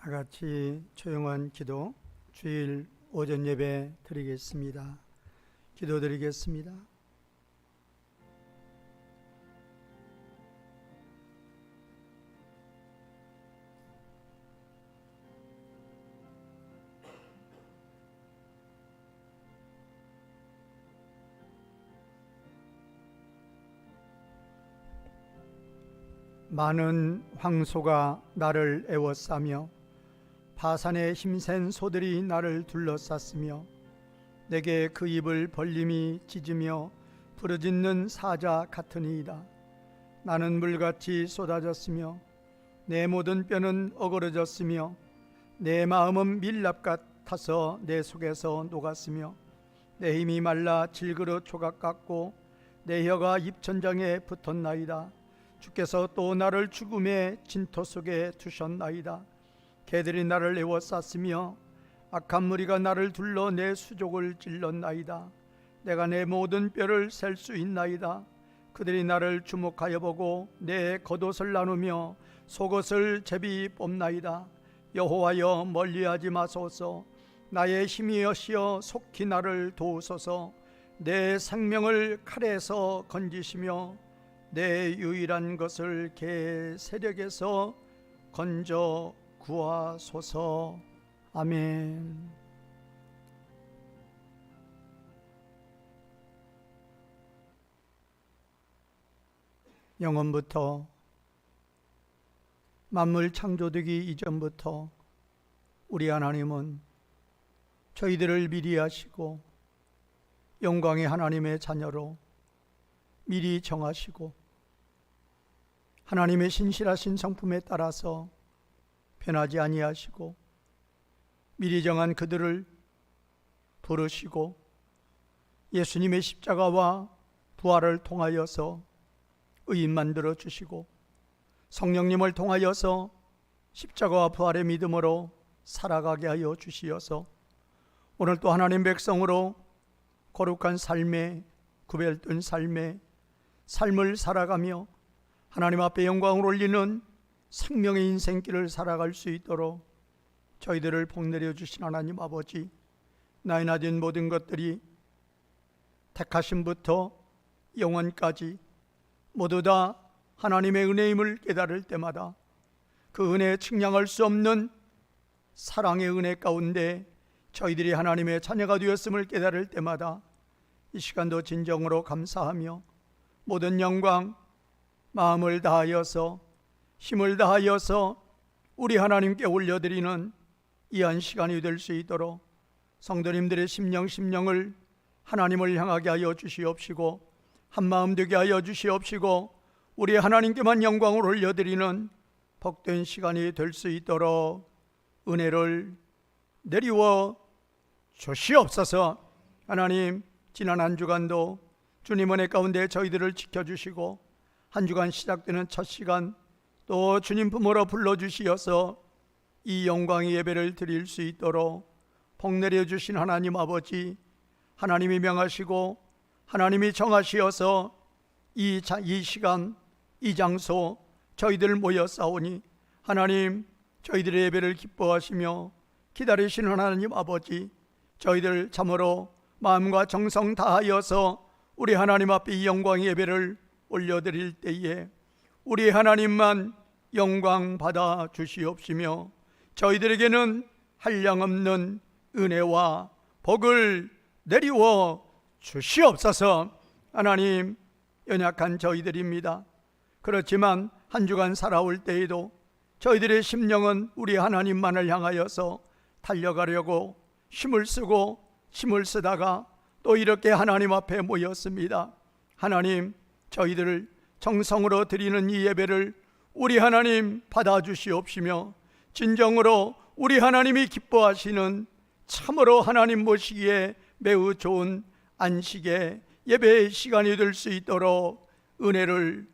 다 같이 조용한 기도, 주일 오전 예배 드리겠습니다. 기도드리겠습니다. 많은 황소가 나를 에워싸며 바산의 힘센 소들이 나를 둘러쌌으며 내게 그 입을 벌림이 짖으며 부르짖는 사자 같으니이다. 나는 물같이 쏟아졌으며 내 모든 뼈는 어그러졌으며 내 마음은 밀랍 같아서 내 속에서 녹았으며 내 힘이 말라 질그릇 조각 같고 내 혀가 입천장에 붙었나이다. 주께서 또 나를 죽음의 진토 속에 두셨나이다. 개들이 나를 에워쌌으며 악한 무리가 나를 둘러 내 수족을 찔렀나이다. 내가 내 모든 뼈를 셀 수 있나이다. 그들이 나를 주목하여 보고 내 겉옷을 나누며 속옷을 제비 뽑나이다. 여호와여, 멀리하지 마소서. 나의 힘이 여시어 속히 나를 도우소서. 내 생명을 칼에서 건지시며 내 유일한 것을 개 세력에서 건져 구하소서. 아멘. 영원부터 만물 창조되기 이전부터 우리 하나님은 저희들을 미리 아시고 영광의 하나님의 자녀로 미리 정하시고 하나님의 신실하신 성품에 따라서 변하지 아니하시고 미리 정한 그들을 부르시고 예수님의 십자가와 부활을 통하여서 의인 만들어 주시고 성령님을 통하여서 십자가와 부활의 믿음으로 살아가게 하여 주시어서 오늘 또 하나님 백성으로 거룩한 삶에 구별된 삶을 살아가며 하나님 앞에 영광을 올리는 생명의 인생길을 살아갈 수 있도록 저희들을 복내려 주신 하나님 아버지, 나의 낮은 모든 것들이 택하심부터 영원까지 모두 다 하나님의 은혜임을 깨달을 때마다 그 은혜에 측량할 수 없는 사랑의 은혜 가운데 저희들이 하나님의 자녀가 되었음을 깨달을 때마다 이 시간도 진정으로 감사하며 모든 영광, 마음을 다하여서 힘을 다하여서 우리 하나님께 올려드리는 이한 시간이 될 수 있도록 성도님들의 심령을 하나님을 향하게 하여 주시옵시고 한마음 되게 하여 주시옵시고 우리 하나님께만 영광을 올려드리는 복된 시간이 될 수 있도록 은혜를 내리워 주시옵소서. 하나님, 지난 한 주간도 주님 은혜 가운데 저희들을 지켜주시고 한 주간 시작되는 첫 시간 또 주님 품으로 불러주시어서 이 영광의 예배를 드릴 수 있도록 복내려 주신 하나님 아버지, 하나님이 명하시고 하나님이 정하시어서 이 시간 이 장소 저희들 모여 싸우니 하나님, 저희들의 예배를 기뻐하시며 기다리시는 하나님 아버지, 저희들 참으로 마음과 정성 다하여서 우리 하나님 앞에 이 영광의 예배를 올려드릴 때에 우리 하나님만 영광 받아 주시옵시며 저희들에게는 한량없는 은혜와 복을 내리워 주시옵소서. 하나님, 연약한 저희들입니다. 그렇지만 한 주간 살아올 때에도 저희들의 심령은 우리 하나님만을 향하여서 달려가려고 힘을 쓰고 힘을 쓰다가 또 이렇게 하나님 앞에 모였습니다. 하나님, 저희들을 정성으로 드리는 이 예배를 우리 하나님 받아주시옵시며 진정으로 우리 하나님이 기뻐하시는 참으로 하나님 모시기에 매우 좋은 안식의 예배의 시간이 될 수 있도록 은혜를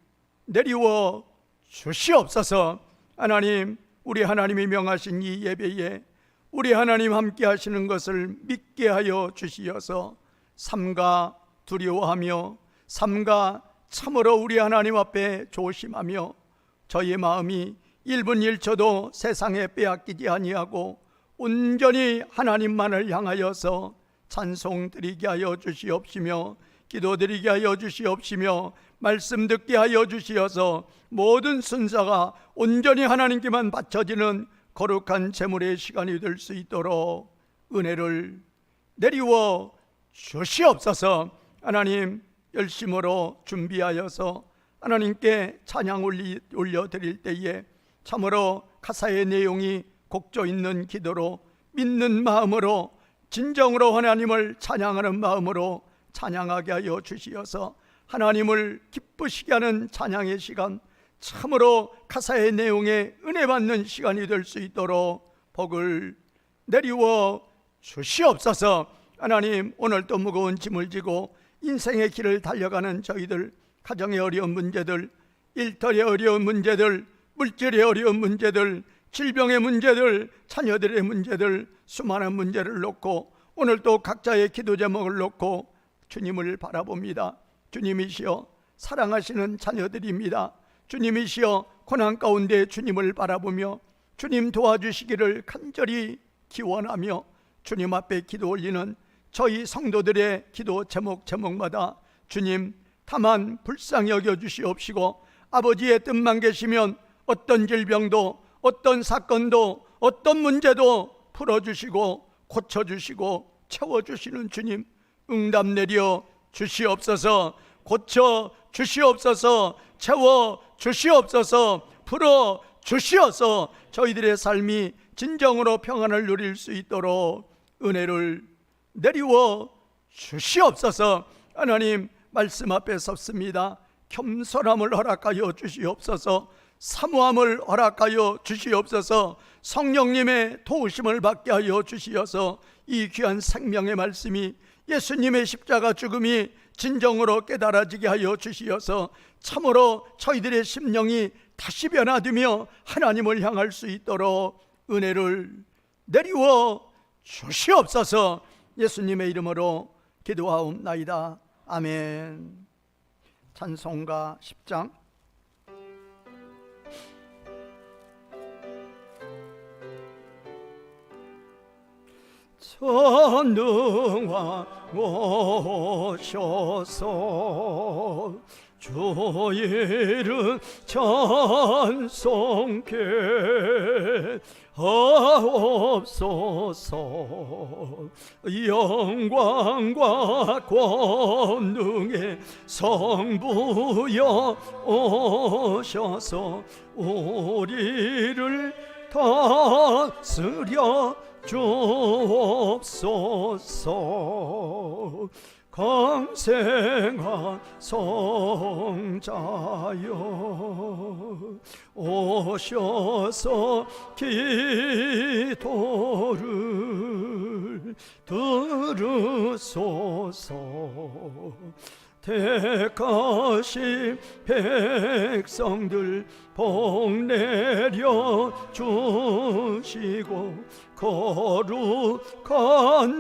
내리워 주시옵소서. 하나님, 우리 하나님이 명하신 이 예배에 우리 하나님 함께 하시는 것을 믿게 하여 주시어서 삼가 두려워하며 삼가 참으로 우리 하나님 앞에 조심하며 저희의 마음이 1분 1초도 세상에 빼앗기지 아니하고 온전히 하나님만을 향하여서 찬송 드리게 하여 주시옵시며 기도 드리게 하여 주시옵시며 말씀 듣게 하여 주시어서 모든 순서가 온전히 하나님께만 바쳐지는 거룩한 제물의 시간이 될 수 있도록 은혜를 내리워 주시옵소서. 하나님, 열심으로 준비하여서 하나님께 찬양 올려드릴 때에 참으로 가사의 내용이 곡조 있는 기도로 믿는 마음으로 진정으로 하나님을 찬양하는 마음으로 찬양하게 하여 주시어서 하나님을 기쁘시게 하는 찬양의 시간, 참으로 가사의 내용에 은혜 받는 시간이 될 수 있도록 복을 내리워 주시옵소서. 하나님, 오늘도 무거운 짐을 지고 인생의 길을 달려가는 저희들, 가정의 어려운 문제들, 일터의 어려운 문제들, 물질의 어려운 문제들, 질병의 문제들, 자녀들의 문제들, 수많은 문제를 놓고 오늘도 각자의 기도 제목을 놓고 주님을 바라봅니다. 주님이시여 사랑하시는 자녀들입니다. 주님이시여 고난 가운데 주님을 바라보며 주님 도와주시기를 간절히 기원하며 주님 앞에 기도 올리는 저희 성도들의 기도 제목마다 주님 다만 불쌍히 여겨주시옵시고 아버지의 뜻만 계시면 어떤 질병도 어떤 사건도 어떤 문제도 풀어주시고 고쳐주시고 채워주시는 주님, 응답 내려 주시옵소서. 고쳐 주시옵소서. 채워 주시옵소서. 풀어 주시어서 저희들의 삶이 진정으로 평안을 누릴 수 있도록 은혜를 내리워 주시옵소서. 하나님, 말씀 앞에 섰습니다. 겸손함을 허락하여 주시옵소서. 사모함을 허락하여 주시옵소서. 성령님의 도우심을 받게 하여 주시어서 이 귀한 생명의 말씀이, 예수님의 십자가 죽음이 진정으로 깨달아지게 하여 주시어서 참으로 저희들의 심령이 다시 변화되며 하나님을 향할 수 있도록 은혜를 내리워 주시옵소서. 예수님의 이름으로 기도하옵나이다. 아멘. 찬송가 10장. 전능왕 오셔서 주 이름 찬송케 하옵소서. 영광과 권능의 성부여 오셔서 우리를 다스려 주옵소서. 강생한 성자여 오셔서 기도를 들으소서. 택하신 백성들 복 내려 주시고 거룩한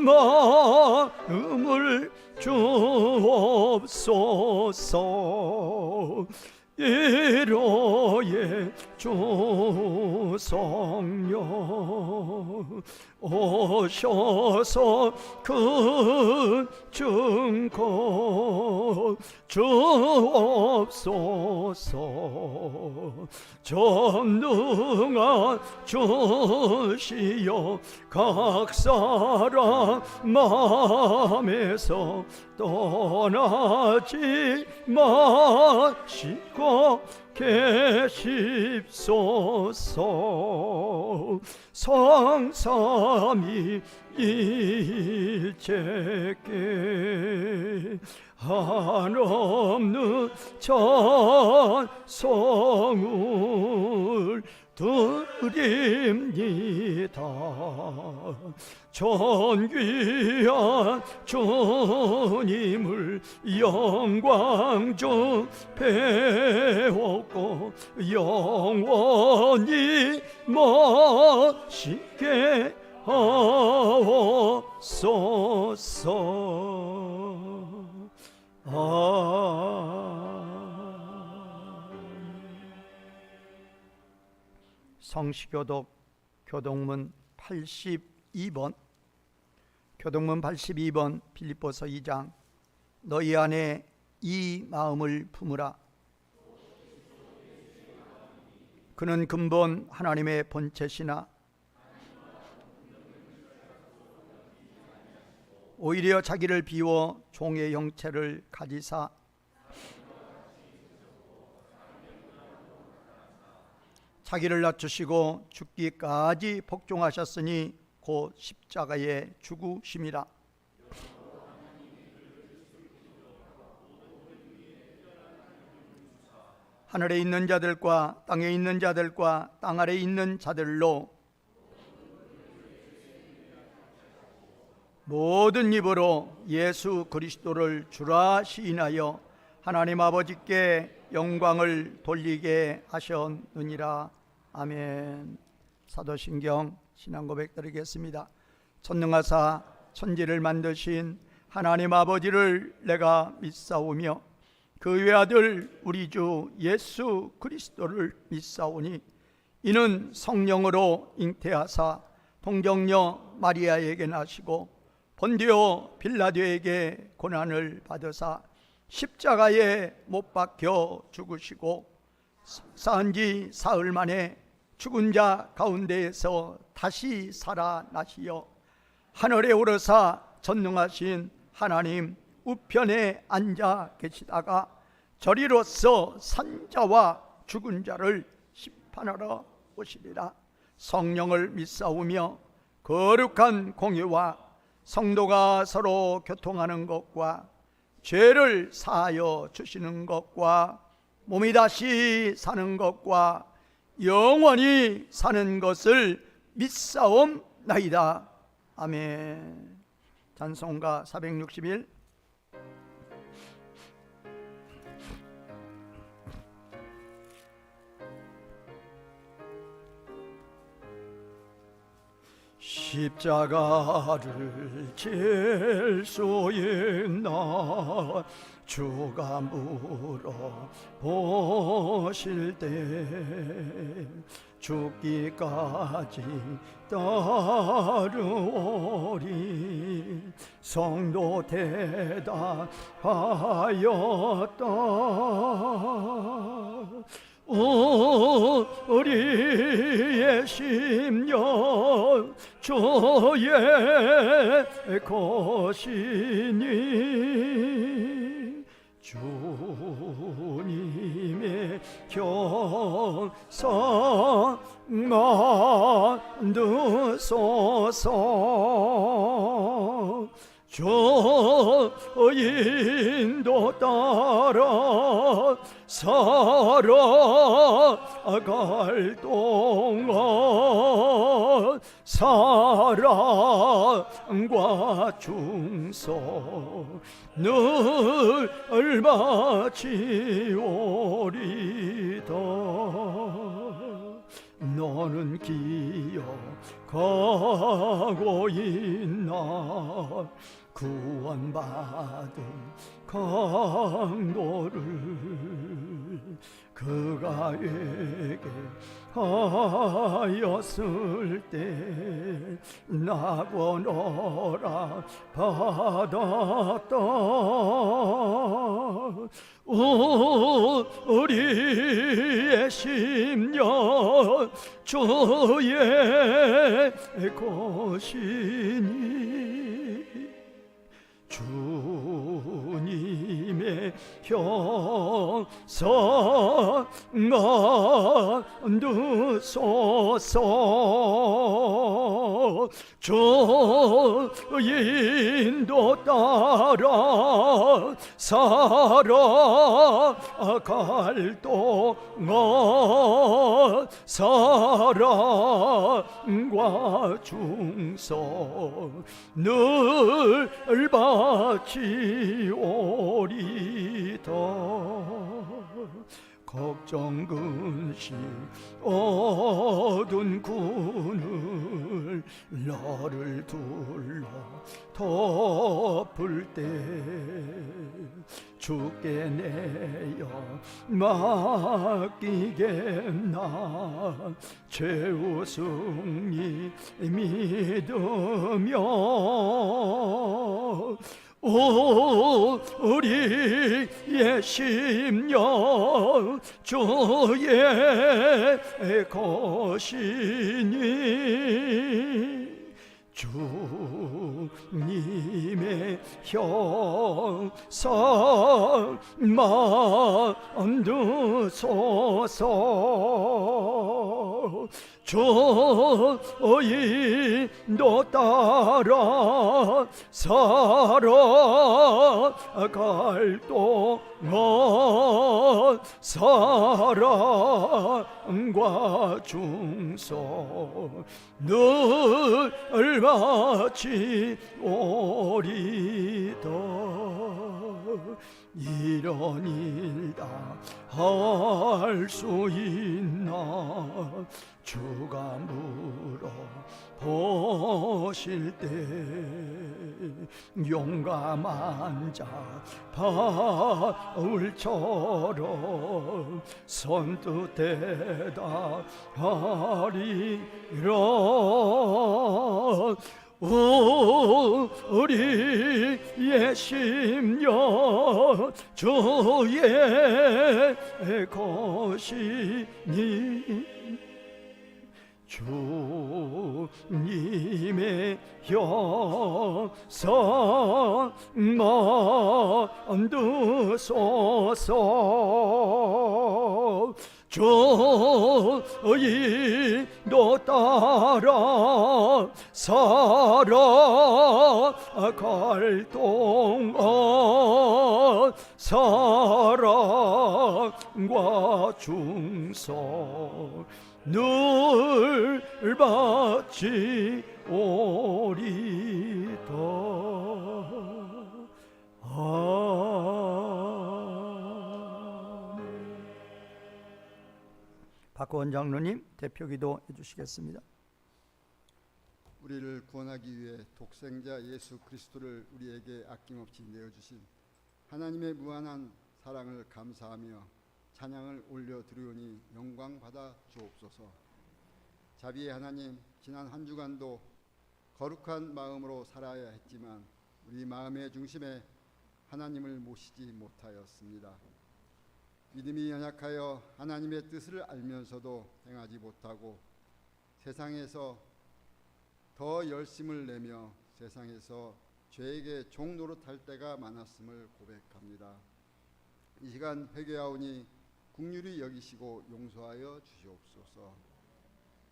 마음을 주옵소서. 이로의 주 성령 오셔서 큰 증거 주옵소서. 전능한 주시여 각 사람 마음에서 떠나지 마시고 계십소서. 성삼위 일체께 한없는 찬송을 드립니다. 존귀한 주님을 영광 중 배웠고 영원히 모시게 하옵소서. 성시교독 교동문 82번 교동문 82번 빌립보서 2장 너희 안에 이 마음을 품으라. 그는 근본 하나님의 본체시나 오히려 자기를 비워 종의 형체를 가지사 자기를 낮추시고 죽기까지 복종하셨으니 곧 십자가에 죽으심이라. 하늘에 있는 자들과 땅에 있는 자들과 땅 아래 있는 자들로 모든 입으로 예수 그리스도를 주라 시인하여 하나님 아버지께 영광을 돌리게 하셨느니라. 아멘. 사도신경 신앙고백 드리겠습니다. 전능하사 천지를 만드신 하나님 아버지를 내가 믿사오며 그 외아들 우리 주 예수 그리스도를 믿사오니 이는 성령으로 잉태하사 동정녀 마리아에게 나시고 본디오 빌라도에게 고난을 받으사 십자가에 못 박혀 죽으시고 사한지 사흘 만에 죽은 자 가운데에서 다시 살아나시어 하늘에 오르사 전능하신 하나님 우편에 앉아 계시다가 저리로서 산자와 죽은 자를 심판하러 오시리라. 성령을 믿사오며 거룩한 공예와 성도가 서로 교통하는 것과 죄를 사하여 주시는 것과 몸이 다시 사는 것과 영원히 사는 것을 믿사옵나이다. 아멘. 찬송가 461. 십자가를 질 수 있나 주가 물어보실 때 죽기까지 따르오리. 성도 대답하였다. 우리의 심령 주의 것이니 주님의 경성 만드소서. 저 인도 따라 살아갈 동안 사랑과 충성을 바치오리다. 너는 기억하고 있나 구원받은 강도를 그가 회개하였을 때 나고 너라 받았다. 우리의 심령 주의 것이니 주님의 형성 만드소서. 주 인도 따라 살아갈 동안 사랑과 충성을 바치오리다. 걱정 근심 어두운 군을 너를 둘러 덮을 때 주께 내어 맡기겠나. 최우승이 믿으며 우리의 심령 주의 것이니 주님의 형상 만드소서. 주의 너 따라 살아갈 동안 사랑과 중성 늘 바치오리다. 이런 일 다 할 수 있나. 주가 물어보실 때 용감한 자 바울처럼 선뜻 대답하리라. 우리의 심령 주의 것이니 주님의 형상 만드소서. 주의 너 따라 살아갈 동안 사랑과 중성 늘 바치오리다. 박구원 장로님 대표기도 해주시겠습니다. 우리를 구원하기 위해 독생자 예수 그리스도를 우리에게 아낌없이 내어주신 하나님의 무한한 사랑을 감사하며 찬양을 올려드리오니 영광 받아 주옵소서. 자비의 하나님, 지난 한 주간도 거룩한 마음으로 살아야 했지만 우리 마음의 중심에 하나님을 모시지 못하였습니다. 믿음이 연약하여 하나님의 뜻을 알면서도 행하지 못하고 세상에서 더 열심을 내며 세상에서 죄에게 종 노릇할 때가 많았음을 고백합니다. 이 시간 회개하오니 긍휼히 여기시고 용서하여 주시옵소서.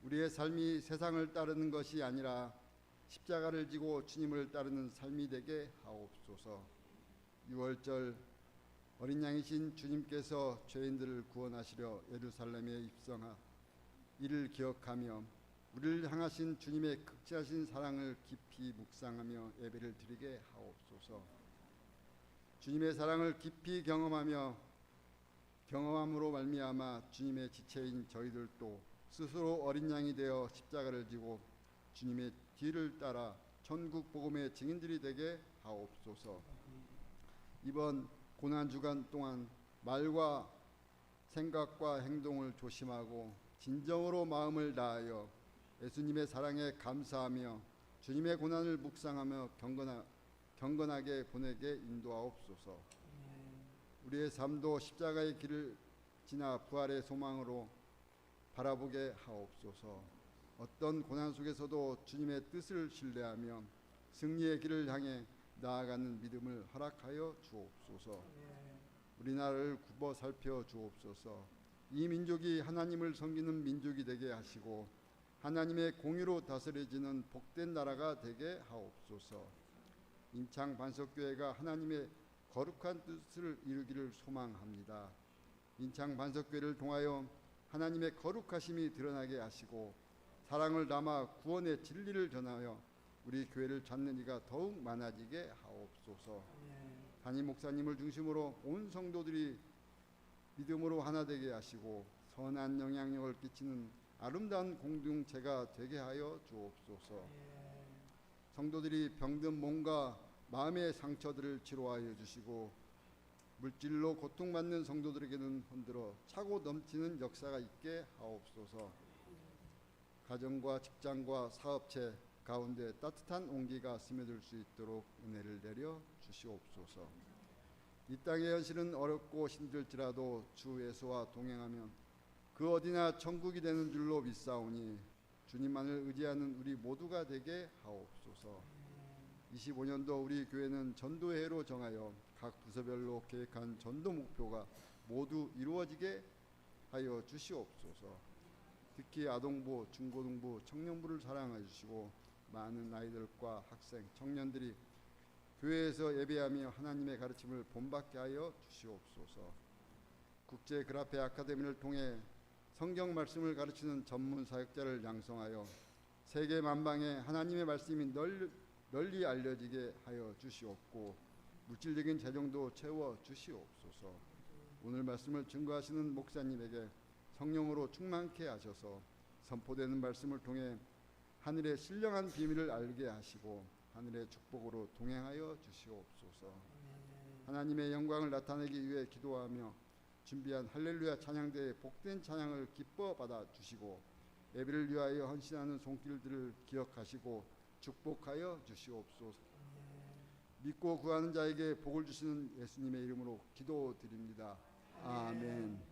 우리의 삶이 세상을 따르는 것이 아니라 십자가를 지고 주님을 따르는 삶이 되게 하옵소서. 6월절 어린 양이신 주님께서 죄인들을 구원하시려 예루살렘에 입성하 이를 기억하며 우리를 향하신 주님의 극진하신 사랑을 깊이 묵상하며 예배를 드리게 하옵소서. 주님의 사랑을 깊이 경험함으로 말미암아 주님의 지체인 저희들도 스스로 어린 양이 되어 십자가를 지고 주님의 뒤를 따라 천국 복음의 증인들이 되게 하옵소서. 이번 고난 주간 동안 말과 생각과 행동을 조심하고 진정으로 마음을 다하여 예수님의 사랑에 감사하며 주님의 고난을 묵상하며 경건하게 보내게 인도하옵소서. 우리의 삶도 십자가의 길을 지나 부활의 소망으로 바라보게 하옵소서. 어떤 고난 속에서도 주님의 뜻을 신뢰하며 승리의 길을 향해 나아가는 믿음을 허락하여 주옵소서. 우리나라를 굽어 살펴 주옵소서. 이 민족이 하나님을 섬기는 민족이 되게 하시고 하나님의 공의로 다스려지는 복된 나라가 되게 하옵소서. 인창 반석교회가 하나님의 거룩한 뜻을 이루기를 소망합니다. 인창 반석교회를 통하여 하나님의 거룩하심이 드러나게 하시고 사랑을 담아 구원의 진리를 전하여 우리 교회를 찾는 이가 더욱 많아지게 하옵소서. 담임 목사님을 중심으로 온 성도들이 믿음으로 하나 되게 하시고 선한 영향력을 끼치는 아름다운 공동체가 되게 하여 주옵소서. 성도들이 병든 몸과 마음의 상처들을 치료하여 주시고 물질로 고통받는 성도들에게는 흔들어 차고 넘치는 역사가 있게 하옵소서. 가정과 직장과 사업체 가운데 따뜻한 온기가 스며들 수 있도록 은혜를 내려 주시옵소서. 이 땅의 현실은 어렵고 힘들지라도 주 예수와 동행하면 그 어디나 천국이 되는 줄로 믿사오니 주님만을 의지하는 우리 모두가 되게 하옵소서. 25년도 우리 교회는 전도의 해로 정하여 각 부서별로 계획한 전도 목표가 모두 이루어지게 하여 주시옵소서. 특히 아동부, 중고등부, 청년부를 사랑해 주시고 많은 아이들과 학생, 청년들이 교회에서 예배하며 하나님의 가르침을 본받게 하여 주시옵소서. 국제 그라페 아카데미를 통해 성경 말씀을 가르치는 전문 사역자를 양성하여 세계 만방에 하나님의 말씀이 널리 알려지게 하여 주시옵고 물질적인 재정도 채워 주시옵소서. 오늘 말씀을 증거하시는 목사님에게 성령으로 충만케 하셔서 선포되는 말씀을 통해 하늘의 신령한 비밀을 알게 하시고 하늘의 축복으로 동행하여 주시옵소서. 하나님의 영광을 나타내기 위해 기도하며 준비한 할렐루야 찬양대의 복된 찬양을 기뻐 받아 주시고 예배를 위하여 헌신하는 손길들을 기억하시고 축복하여 주시옵소서. 믿고 구하는 자에게 복을 주시는 예수님의 이름으로 기도드립니다. 아멘.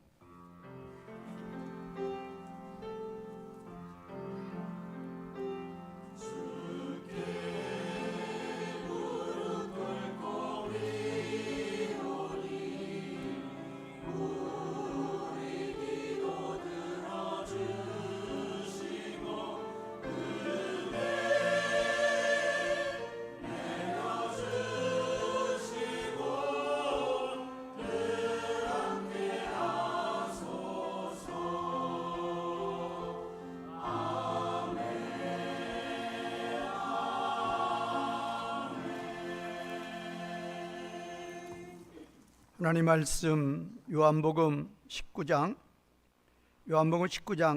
하나님 말씀 요한복음 19장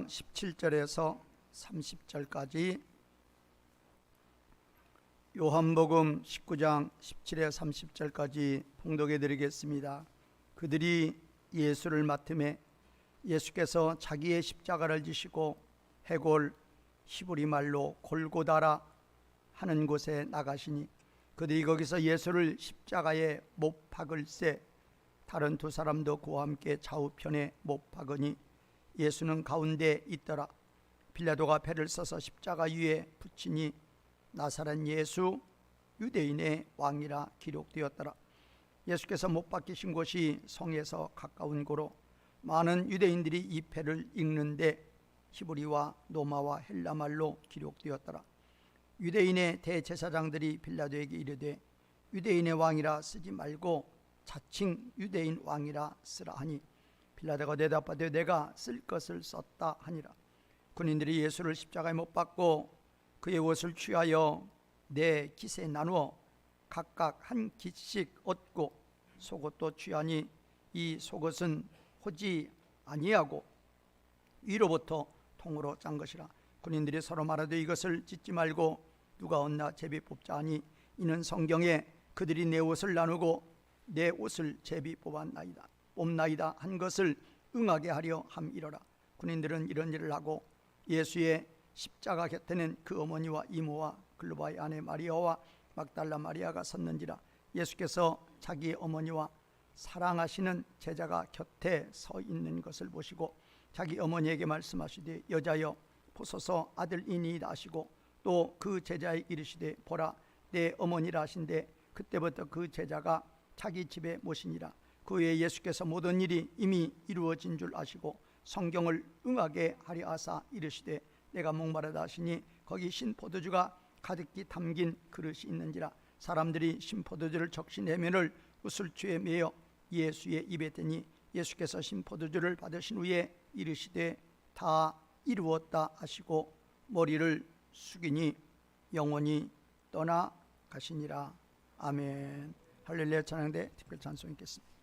17절에서 30절까지 요한복음 19장 17에 30절까지 봉독해 드리겠습니다. 그들이 예수를 맡음에 예수께서 자기의 십자가를 지시고 해골 히브리 말로 골고다라 하는 곳에 나가시니 그들이 거기서 예수를 십자가에 못 박을새 다른 두 사람도 그와 함께 좌우편에 못 박으니 예수는 가운데 있더라. 빌라도가 배를 써서 십자가 위에 붙이니 나사렛 예수 유대인의 왕이라 기록되었더라. 예수께서 못 박히신 곳이 성에서 가까운 고로 많은 유대인들이 이 배를 읽는데 히브리와 로마와 헬라말로 기록되었더라. 유대인의 대제사장들이 빌라도에게 이르되 유대인의 왕이라 쓰지 말고 자칭 유대인 왕이라 쓰라 하니 빌라도가 대답하되 내가 쓸 것을 썼다 하니라. 군인들이 예수를 십자가에 못 박고 그의 옷을 취하여 네 깃에 나누어 각각 한 깃씩 얻고 속옷도 취하니 이 속옷은 호지 아니하고 위로부터 통으로 짠 것이라. 군인들이 서로 말하되 이것을 찢지 말고 누가 얻나 제비 뽑자 하니 이는 성경에 그들이 내 옷을 나누고 내 옷을 제비 뽑나이다 한 것을 응하게 하려 함이러라. 군인들은 이런 일을 하고 예수의 십자가 곁에는 그 어머니와 이모와 글로바의 아내 마리아와 막달라 마리아가 섰는지라. 예수께서 자기 어머니와 사랑하시는 제자가 곁에 서 있는 것을 보시고 자기 어머니에게 말씀하시되 여자여 보소서 아들이니이다 하시고 또 그 제자에 이르시되 보라 내 어머니라 하신대 그때부터 그 제자가 자기 집에 모시니라. 그 후에 예수께서 모든 일이 이미 이루어진 줄 아시고 성경을 응하게 하려 하사 이르시되 내가 목마르다 하시니 거기 신포도주가 가득히 담긴 그릇이 있는지라. 사람들이 신포도주를 적시내면을 우슬추에 매어 예수의 입에 대니 예수께서 신포도주를 받으신 후에 이르시되 다 이루었다 하시고 머리를 숙이니 영원히 떠나가시니라. 아멘. 할렐루야 찬양대 특별 찬송 있겠습니다.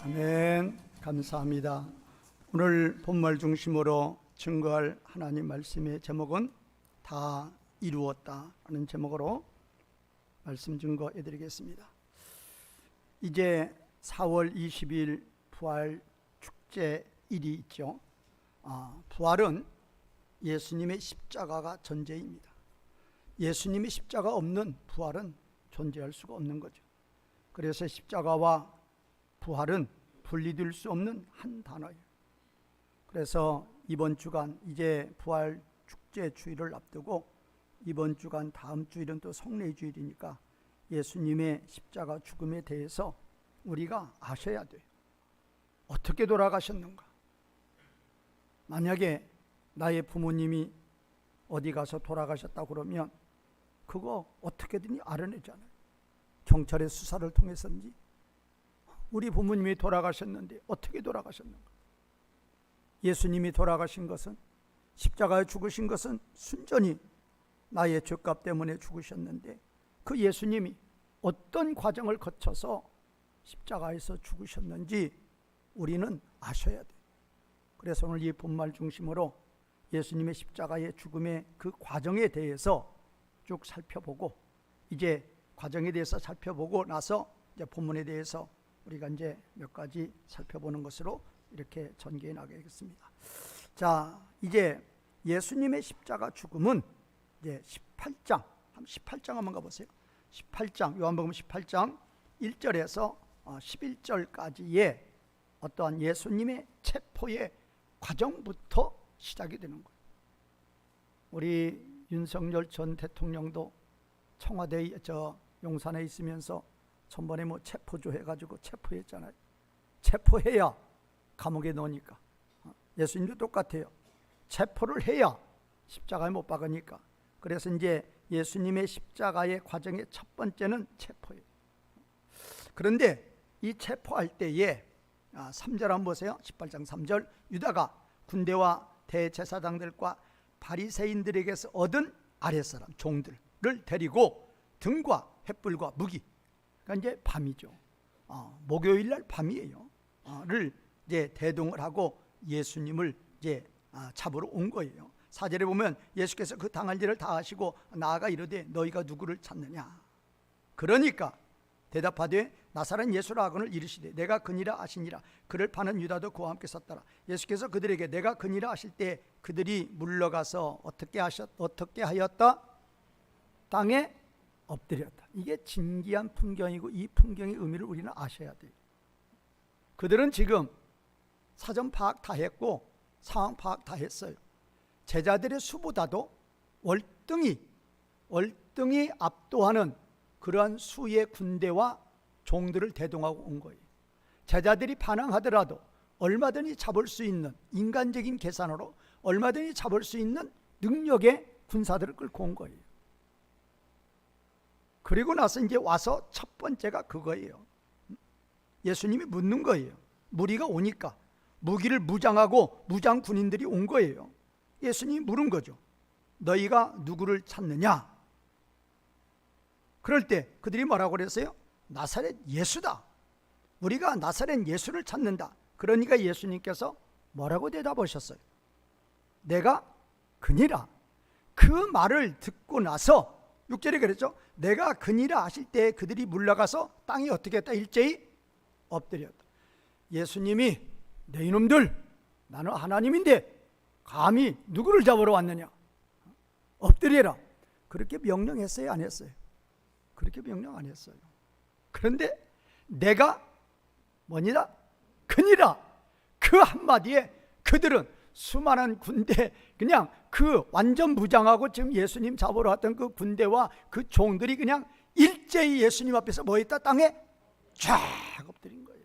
아멘. 감사합니다. 오늘 본말 중심으로 증거할 하나님 말씀의 제목은 다 이루었다라는 제목으로 말씀 증거해 드리겠습니다. 이제 4월 20일 부활 축제일이 있죠. 부활은 예수님의 십자가가 전제입니다. 예수님의 십자가 없는 부활은 존재할 수가 없는 거죠. 그래서 십자가와 부활은 분리될 수 없는 한 단어예요. 그래서 이번 주간 이제 부활 축제 주일을 앞두고 이번 주간 다음 주일은 또 성례 주일이니까 예수님의 십자가 죽음에 대해서 우리가 아셔야 돼요. 어떻게 돌아가셨는가? 만약에 나의 부모님이 어디 가서 돌아가셨다 그러면 그거 어떻게든 알아내잖아요. 경찰의 수사를 통해서인지 우리 부모님이 돌아가셨는데 어떻게 돌아가셨는가? 예수님이 돌아가신 것은, 십자가에 죽으신 것은 순전히 나의 죄값 때문에 죽으셨는데 그 예수님이 어떤 과정을 거쳐서 십자가에서 죽으셨는지 우리는 아셔야 돼요. 그래서 오늘 이 본말 중심으로 예수님의 십자가의 죽음의 그 과정에 대해서 쭉 살펴보고, 이제 과정에 대해서 살펴보고 나서 이제 본문에 대해서 우리가 이제 몇 가지 살펴보는 것으로 이렇게 전개해 나가겠습니다. 자, 이제 예수님의 십자가 죽음은 이제 18장 한번 가보세요. 18장, 요한복음 18장 1절에서 11절까지의 어떠한 예수님의 체포의 과정부터 시작이 되는 거예요. 우리 윤석열 전 대통령도 청와대 용산에 있으면서 전번에 체포조 해가지고 체포했잖아요. 체포해야 감옥에 넣으니까. 예수님도 똑같아요. 체포를 해야 십자가에 못 박으니까. 그래서 이제 예수님의 십자가의 과정의 첫 번째는 체포예요. 그런데 이 체포할 때에 3절 한번 보세요. 18장 3절. 유다가 군대와 대제사장들과 바리새인들에게서 얻은 아랫사람 종들을 데리고 등과 횃불과 무기, 그러니까 이제 밤이죠. 목요일 날 밤이에요. 를 이제 대동을 하고 예수님을 이제 잡으러 온 거예요. 4절에 보면 예수께서 그 당할 일을 다 하시고 나아가 이르되 너희가 누구를 찾느냐? 그러니까 대답하되 나사렛 예수라 하거늘 이르시되 내가 그니라 하시니라. 그를 파는 유다도 그와 함께 섰더라. 예수께서 그들에게 내가 그니라 하실 때 그들이 물러가서 어떻게 하였다? 땅에 엎드렸다. 이게 진기한 풍경이고 이 풍경의 의미를 우리는 아셔야 돼요. 그들은 지금 사전 파악 다 했고 상황 파악 다 했어요. 제자들의 수보다도 월등히 압도하는 그러한 수의 군대와 종들을 대동하고 온 거예요. 제자들이 반항하더라도 얼마든지 잡을 수 있는, 인간적인 계산으로 얼마든지 잡을 수 있는 능력의 군사들을 끌고 온 거예요. 그리고 나서 이제 와서 첫 번째가 그거예요. 예수님이 묻는 거예요. 무리가 오니까 무기를 무장하고 무장 군인들이 온 거예요. 예수님이 물은 거죠. 너희가 누구를 찾느냐? 그럴 때 그들이 뭐라고 그랬어요? 나사렛 예수다. 우리가 나사렛 예수를 찾는다. 그러니까 예수님께서 뭐라고 대답하셨어요? 내가 그니라. 그 말을 듣고 나서 6절에 그랬죠. 내가 그니라 하실 때 그들이 물러가서 땅이 어떻게 했다? 일제히 엎드렸다. 예수님이 내 이놈들, 나는 하나님인데 감히 누구를 잡으러 왔느냐? 엎드려라. 그렇게 명령했어요? 안 했어요? 그렇게 명령 안 했어요. 그런데 내가 뭐니라? 그니라. 그 한마디에 그들은 수많은 군대, 그냥 그 완전 무장하고 지금 예수님 잡으러 왔던 그 군대와 그 종들이 그냥 일제히 예수님 앞에서 뭐 했다? 땅에 쫙 엎드린 거예요.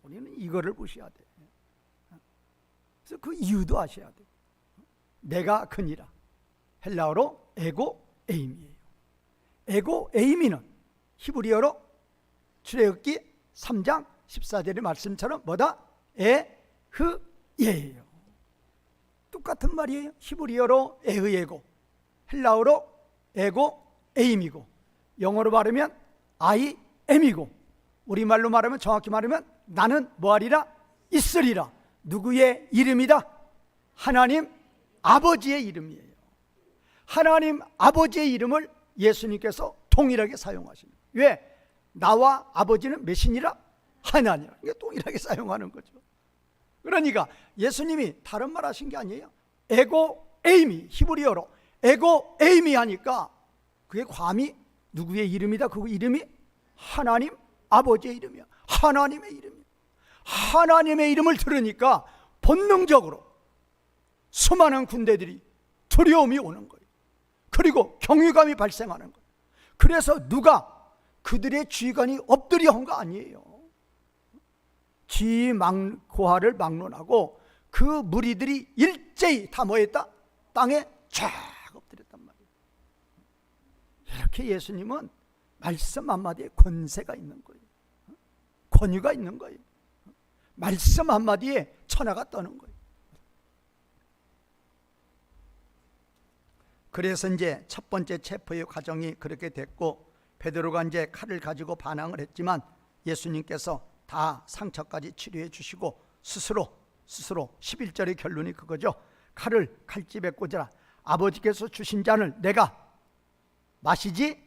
우리는 이거를 보셔야 돼. 그래서 그 이유도 아셔야 돼. 내가 그니라. 헬라어로 에고 에이미예요. 에고 에이미는 히브리어로 출애굽기 3장 14절의 말씀처럼 뭐다? 에흐예예요. 똑같은 말이에요. 히브리어로 에흐예고, 헬라어로 에고 에임이고, 영어로 발으면 I am이고, 우리말로 말하면, 정확히 말하면 나는 뭐하리라? 있으리라. 누구의 이름이다? 하나님 아버지의 이름이에요. 하나님 아버지의 이름을 예수님께서 동일하게 사용하십니다. 왜? 나와 아버지는 몇이니라? 하나니라. 이게 동일하게 사용하는 거죠. 그러니까 예수님이 다른 말 하신 게 아니에요. 에고 에이미, 히브리어로 에고 에이미 하니까 그게 감히 누구의 이름이다? 그 이름이 하나님 아버지의 이름이야. 하나님의 이름이야. 하나님의 이름을 들으니까 본능적으로 수많은 군대들이 두려움이 오는 거예요. 그리고 경외감이 발생하는 거예요. 그래서 누가 그들의 지휘관이 엎드려 한 거 아니에요. 고하를 막론하고 그 무리들이 일제히 다 뭐했다? 땅에 쫙 엎드렸단 말이에요. 이렇게 예수님은 말씀 한마디에 권세가 있는 거예요. 권위가 있는 거예요. 말씀 한마디에 천하가 떠는 거예요. 그래서 이제 첫 번째 체포의 과정이 그렇게 됐고, 베드로가 이제 칼을 가지고 반항을 했지만 예수님께서 다 상처까지 치료해 주시고 스스로 11절의 결론이 그거죠. 칼을 칼집에 꽂으라. 아버지께서 주신 잔을 내가 마시지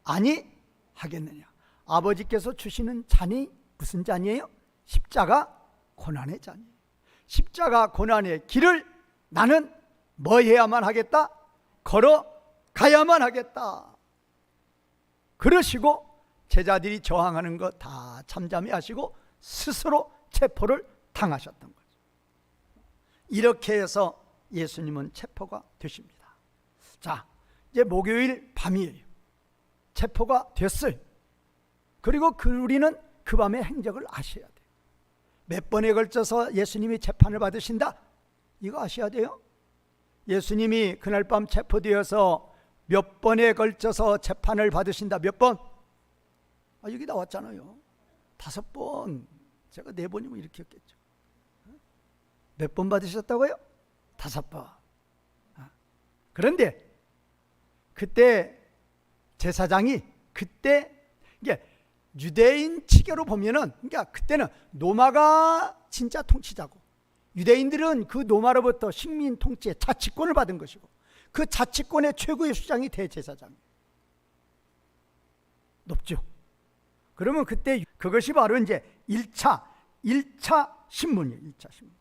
아니하겠느냐. 아버지께서 주시는 잔이 무슨 잔이에요? 십자가 고난의 잔이에요. 십자가 고난의 길을 나는 뭐 해야만 하겠다? 걸어가야만 하겠다. 그러시고 제자들이 저항하는 거 다 잠잠히 하시고 스스로 체포를 당하셨던 거죠. 이렇게 해서 예수님은 체포가 되십니다. 자, 이제 목요일 밤이에요. 체포가 됐어요. 그리고 우리는 그 밤의 행적을 아셔야 돼요. 몇 번에 걸쳐서 예수님이 재판을 받으신다? 이거 아셔야 돼요. 예수님이 그날 밤 체포되어서 몇 번에 걸쳐서 재판을 받으신다. 몇 번? 여기 나왔잖아요. 5번. 제가 4번이면 이렇게 했겠죠. 몇 번 받으셨다고요? 5번. 그런데 그때 제사장이 이게 유대인 치계로 보면은, 그러니까 그때는 로마가 진짜 통치자고, 유대인들은 그 로마로부터 식민 통치의 자치권을 받은 것이고, 그 자치권의 최고의 수장이 대제사장이에요. 높죠. 그러면 그때 그것이 바로 이제 1차 신문이에요. 1차 신문.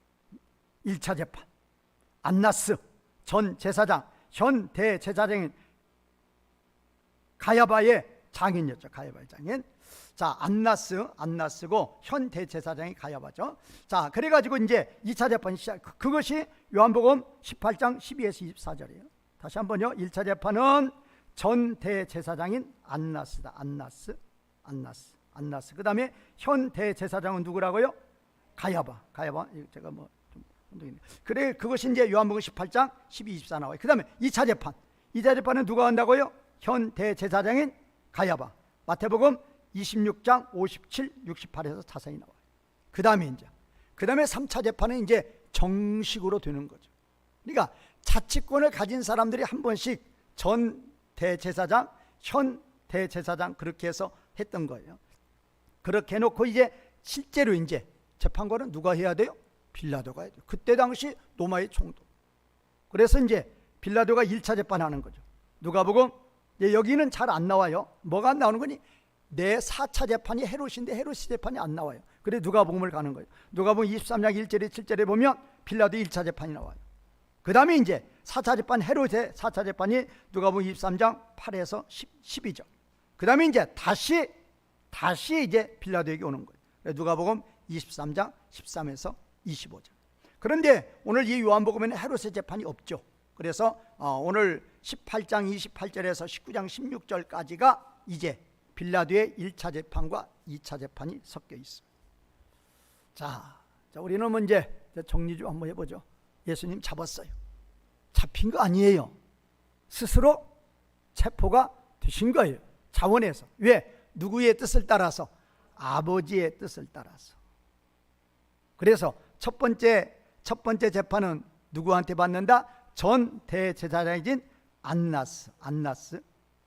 1차 재판. 안나스 전 제사장, 현 대제사장인 가야바의 장인이었죠. 가야바의 장인. 자, 안나스고 현 대제사장이 가야바죠. 자, 그래가지고 이제 2차 재판이 시작. 그것이 요한복음 18장 12에서 24절이에요. 다시 한번요. 1차 재판은 전 대제사장인 안나스다. 안나스. 그 다음에 현 대제사장은 누구라고요? 가야바. 제가 뭐 좀 그래, 그것이 이제 요한복음 18장 12, 24 나와요. 그 다음에 2차 재판. 2차 재판은 누가 한다고요? 현 대제사장인 가야바. 마태복음 26장 57, 68에서 자세히 나와요. 그 다음에 3차 재판은 이제 정식으로 되는 거죠. 그러니까 자치권을 가진 사람들이 한 번씩 전 대제사장, 현 대제사장 그렇게 해서 했던 거예요. 그렇게 해놓고 이제 실제로 이제 재판관은 누가 해야 돼요? 빌라도가 해야 돼요. 그때 당시 로마의 총독. 그래서 이제 빌라도가 1차 재판하는 거죠. 누가복음 여기는 잘 안 나와요. 뭐가 안 나오는 거니? 내 4차 재판이 헤롯인데 헤롯 재판이 안 나와요. 그래 누가복음을 가는 거예요. 누가복음 23장 1절에 7절에 보면 빌라도 1차 재판이 나와요. 그 다음에 이제 4차 재판, 헤롯의 4차 재판이 누가복음 23장 8에서 12절. 그 다음에 이제 다시 이제 빌라도에게 오는 거예요. 누가복음 23장 13에서 25절. 그런데 오늘 이 요한복음에는 헤롯의 재판이 없죠. 그래서 오늘 18장 28절에서 19장 16절까지가 이제 빌라도의 1차 재판과 2차 재판이 섞여 있어요. 자, 우리는 먼저 정리 좀 한번 해보죠. 예수님 잡았어요. 잡힌 거 아니에요. 스스로 체포가 되신 거예요. 자원에서. 왜? 누구의 뜻을 따라서? 아버지의 뜻을 따라서. 그래서 첫 번째 재판은 누구한테 받는다? 전 대제사장인 안나스.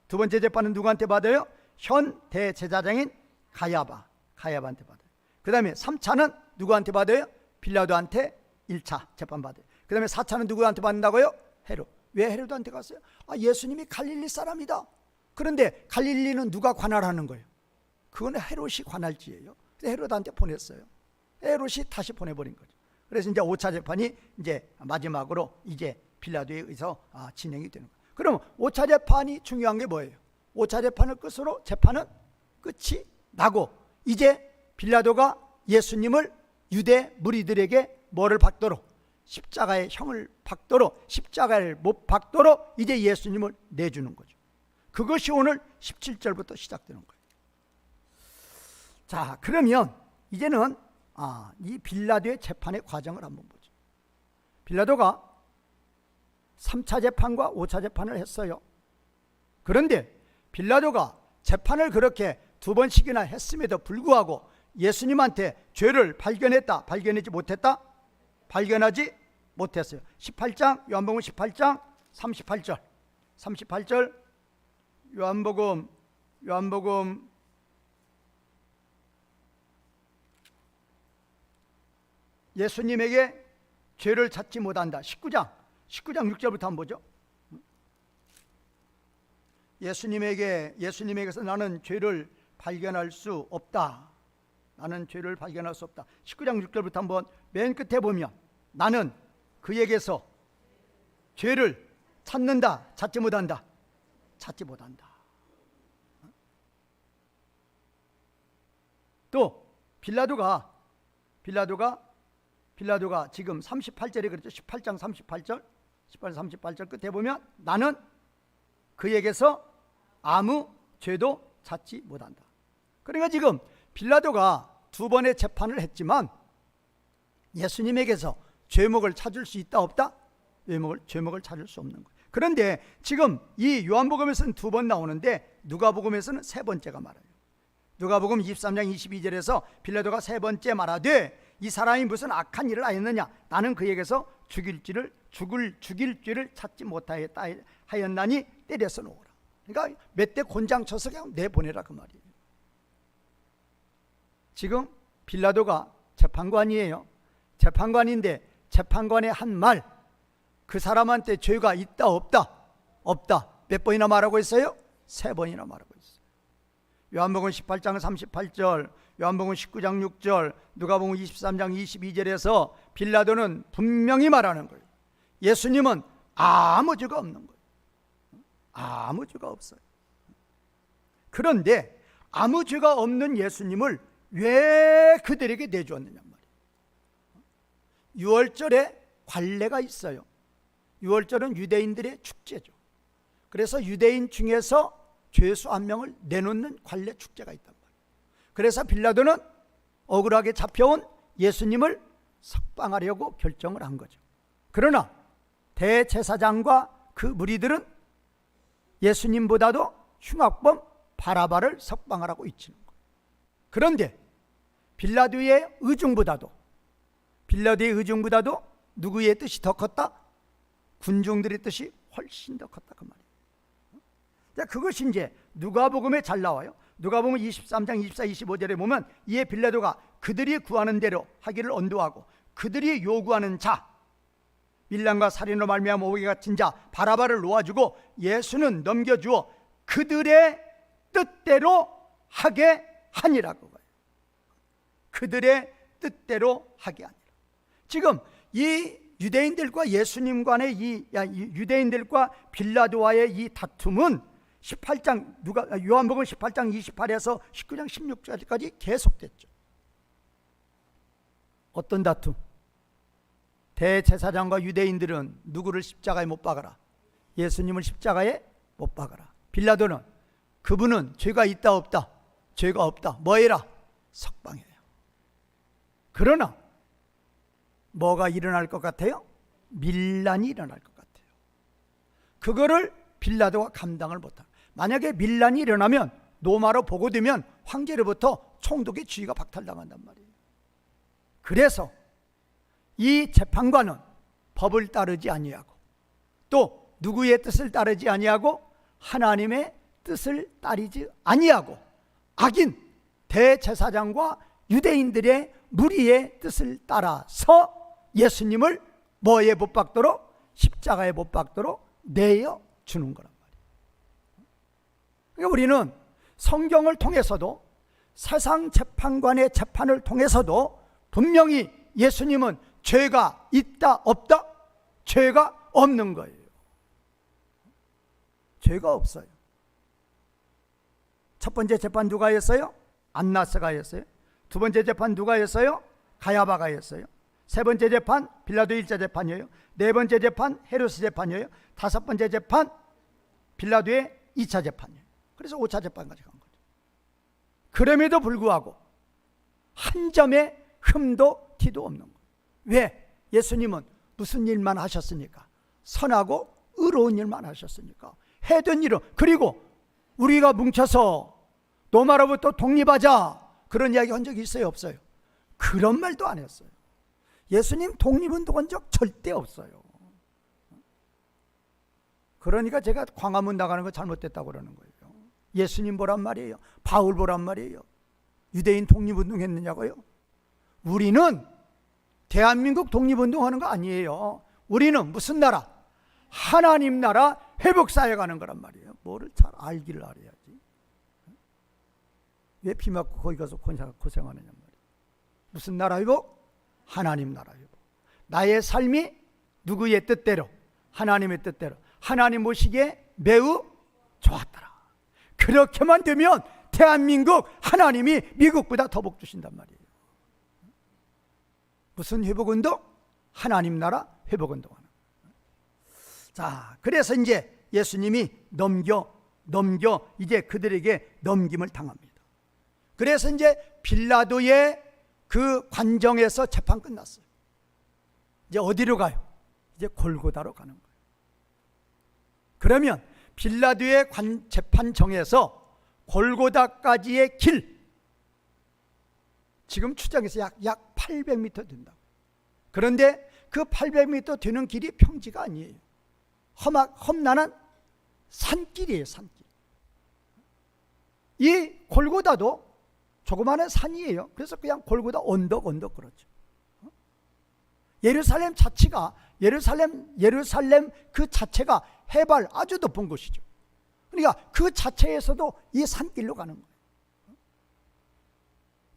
두 번째 재판은 누구한테 받아요? 현 대제사장인 가야바. 가야바한테 받아요. 그 다음에 3차는 누구한테 받아요? 빌라도한테 1차 재판 받아요. 그 다음에 4차는 누구한테 받는다고요? 헤롯. 왜 헤롯한테 갔어요? 예수님이 갈릴리 사람이다. 그런데 갈릴리는 누가 관할하는 거예요? 그건 헤롯이 관할지예요. 그래서 헤롯한테 보냈어요. 헤롯이 다시 보내버린 거죠. 그래서 이제 5차 재판이 이제 마지막으로 이제 빌라도에 의해서 진행이 되는 거예요. 그럼 5차 재판이 중요한 게 뭐예요? 5차 재판을 끝으로 재판은 끝이 나고 이제 빌라도가 예수님을 유대 무리들에게 뭐를 받도록? 십자가의 형을 받도록, 십자가를 못 받도록 이제 예수님을 내주는 거죠. 그것이 오늘 17절부터 시작되는 거예요. 자, 그러면 이제는 이 빌라도의 재판의 과정을 한번 보죠. 빌라도가 3차 재판과 5차 재판을 했어요. 그런데 빌라도가 재판을 그렇게 2번씩이나 했음에도 불구하고 예수님한테 죄를 발견했다, 발견하지 못했다? 발견하지 못했어요. 18장, 요한복음 18장 38절 요한복음 예수님에게 죄를 찾지 못한다. 19장 6절부터 한번 보죠. 예수님에게서 나는 죄를 발견할 수 없다. 나는 죄를 발견할 수 없다. 19장 6절부터 한번 맨 끝에 보면 나는 그에게서 죄를 찾는다. 찾지 못한다. 찾지 못한다. 또 빌라도가 지금 38절에 그랬죠. 18장 38절 끝에 보면 나는 그에게서 아무 죄도 찾지 못한다. 그러니까 지금 빌라도가 2번의 재판을 했지만 예수님에게서 죄목을 찾을 수 있다 없다? 죄목을 찾을 수 없는 거예요. 그런데 지금 이 요한복음에서는 2번 나오는데 누가복음에서는 3번째가 말해요. 누가복음 23장 22절에서 빌라도가 3번째 말하되 이 사람이 무슨 악한 일을 하였느냐? 나는 그에게서 죽일 죄를 찾지 못하였다 하였나니 때려서 놓으라. 그러니까 몇 대 곤장 쳐서 그냥 내보내라 그 말이에요. 지금 빌라도가 재판관이에요. 재판관인데 재판관의 한 말, 그 사람한테 죄가 있다 없다? 없다. 몇 번이나 말하고 있어요? 3번이나 말하고 있어요. 요한복음 18장 38절, 요한복음 19장 6절, 누가복음 23장 22절에서 빌라도는 분명히 말하는 거예요. 예수님은 아무 죄가 없는 거예요. 아무 죄가 없어요. 그런데 아무 죄가 없는 예수님을 왜 그들에게 내주었느냐 말이에요. 6월절에 관례가 있어요. 6월절은 유대인들의 축제죠. 그래서 유대인 중에서 죄수 한 명을 내놓는 관례 축제가 있단 말이에요. 그래서 빌라도는 억울하게 잡혀온 예수님을 석방하려고 결정을 한 거죠. 그러나 대제사장과 그 무리들은 예수님보다도 흉악범 바라바를 석방하라고 외치는 거예요. 그런데 빌라도의 의중보다도 누구의 뜻이 더 컸다? 군중들의 뜻이 훨씬 더 컸다 그 말이에요. 자, 그것이 이제 누가복음에 잘 나와요. 누가복음 23장 24, 25절에 보면 이에 빌라도가 그들이 구하는 대로 하기를 언도하고 그들이 요구하는 자, 밀란과 살인으로 말미암아 오게 갇힌 자 바라바를 놓아주고 예수는 넘겨주어 그들의 뜻대로 하게 하니라고 봐요. 그들의 뜻대로 하게 하니라. 지금 이 유대인들과 예수님 간의 유대인들과 빌라도와의 이 다툼은 18장 요한복음 18장 28에서 19장 16절까지 계속됐죠. 어떤 다툼? 대제사장과 유대인들은 누구를 십자가에 못 박아라? 예수님을 십자가에 못 박아라. 빌라도는 그분은 죄가 있다 없다? 죄가 없다. 뭐 해라? 석방해라. 그러나 뭐가 일어날 것 같아요? 밀란이 일어날 것 같아요. 그거를 빌라도가 감당을 못합니다. 만약에 밀란이 일어나면 로마로 보고되면 황제로부터 총독의 지위가 박탈당한단 말이에요. 그래서 이 재판관은 법을 따르지 아니하고 또 누구의 뜻을 따르지 아니하고 하나님의 뜻을 따르지 아니하고 악인 대제사장과 유대인들의 무리의 뜻을 따라서 예수님을 뭐에 못 박도록? 십자가에 못 박도록 내어 주는 거란 말이에요. 그러니까 우리는 성경을 통해서도 세상 재판관의 재판을 통해서도 분명히 예수님은 죄가 있다 없다? 죄가 없는 거예요. 죄가 없어요. 첫 번째 재판 누가 했어요? 안나스가 했어요. 두 번째 재판 누가 했어요? 가야바가 했어요. 세 번째 재판 빌라도 1차 재판이에요. 네 번째 재판 헤로스 재판이에요. 다섯 번째 재판 빌라도의 2차 재판이에요. 그래서 5차 재판까지 간 거죠. 그럼에도 불구하고 한 점의 흠도 티도 없는 거예요. 왜? 예수님은 무슨 일만 하셨습니까? 선하고 의로운 일만 하셨으니까. 해둔 일은, 그리고 우리가 뭉쳐서 로마로부터 독립하자 그런 이야기 한 적이 있어요? 없어요? 그런 말도 안 했어요. 예수님 독립운동한 적 절대 없어요. 그러니까 제가 광화문 나가는 거 잘못됐다고 그러는 거예요. 예수님 보란 말이에요? 바울 보란 말이에요? 유대인 독립운동 했느냐고요? 우리는 대한민국 독립운동하는 거 아니에요. 우리는 무슨 나라? 하나님 나라 회복사에 가는 거란 말이에요. 뭐를 잘 알기를 알아야지. 왜 피 맞고 거기 가서 고생하느냐 말이에요. 무슨 나라 회복? 하나님 나라 회복. 나의 삶이 누구의 뜻대로? 하나님의 뜻대로. 하나님 보시기에 매우 좋았더라. 그렇게만 되면 대한민국 하나님이 미국보다 더 복 주신단 말이에요. 무슨 회복운동? 하나님 나라 회복운동하는. 자, 그래서 이제 예수님이 넘겨 이제 그들에게 넘김을 당합니다. 그래서 이제 빌라도의 그 관정에서 재판 끝났어요. 이제 어디로 가요? 이제 골고다로 가는 거예요. 그러면 빌라도의 재판정에서 골고다까지의 길, 지금 추정해서 약 800m 된다고. 그런데 그 800m 되는 길이 평지가 아니에요. 험난한 산길이에요. 산길. 이 골고다도 조그마한 산이에요. 그래서 그냥 골고다 언덕 그렇죠. 예루살렘 자체가 예루살렘 그 자체가 해발 아주 높은 곳이죠. 그러니까 그 자체에서도 이 산길로 가는 거예요.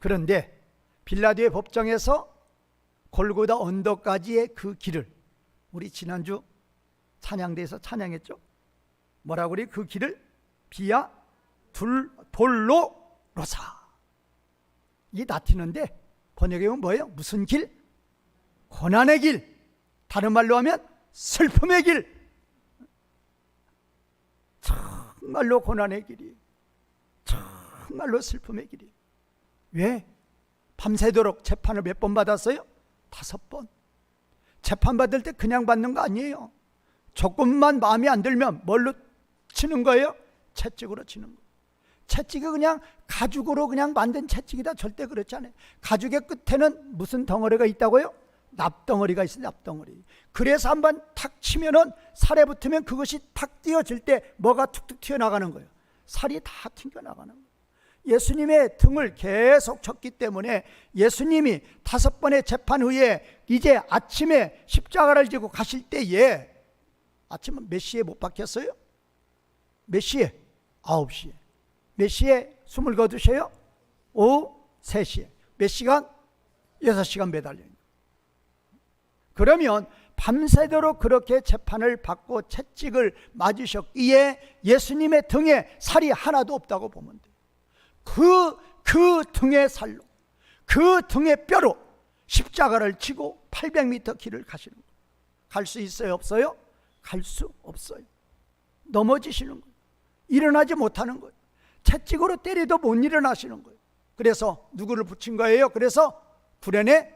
그런데 빌라도의 법정에서 골고다 언덕까지의 그 길을, 우리 지난주 찬양대에서 찬양했죠. 뭐라고 그래? 그 길을 비아 돌로 로사. 이게 나티는데 번역해보면 뭐예요? 무슨 길? 고난의 길. 다른 말로 하면 슬픔의 길. 정말로 고난의 길이, 정말로 슬픔의 길이. 왜? 밤새도록 재판을 몇 번 받았어요? 5번. 재판 받을 때 그냥 받는 거 아니에요. 조금만 마음에 안 들면 뭘로 치는 거예요? 채찍으로 치는 거예요. 채찍이 그냥 가죽으로 그냥 만든 채찍이다. 절대 그렇지 않아요. 가죽의 끝에는 무슨 덩어리가 있다고요? 납덩어리가 있어요. 납덩어리. 그래서 한번 탁 치면은 살에 붙으면 그것이 탁 띄어질 때 뭐가 툭툭 튀어나가는 거예요. 살이 다 튕겨나가는 거예요. 예수님의 등을 계속 쳤기 때문에 예수님이 5번의 재판 후에 이제 아침에 십자가를 지고 가실 때에, 아침에 몇 시에 못 박혔어요? 몇 시에? 9시에. 몇 시에 숨을 거두셔요? 오후 3시에. 몇 시간? 6시간 매달려요. 그러면 밤새도록 그렇게 재판을 받고 채찍을 맞으셨기에 예수님의 등에 살이 하나도 없다고 보면 돼요. 그 등의 살로, 그 등의 뼈로 십자가를 지고 800m 길을 가시는 거예요. 갈 수 있어요? 없어요? 갈 수 없어요. 넘어지시는 거예요. 일어나지 못하는 거예요. 채찍으로 때려도 못 일어나시는 거예요. 그래서 누구를 붙인 거예요? 그래서 구레네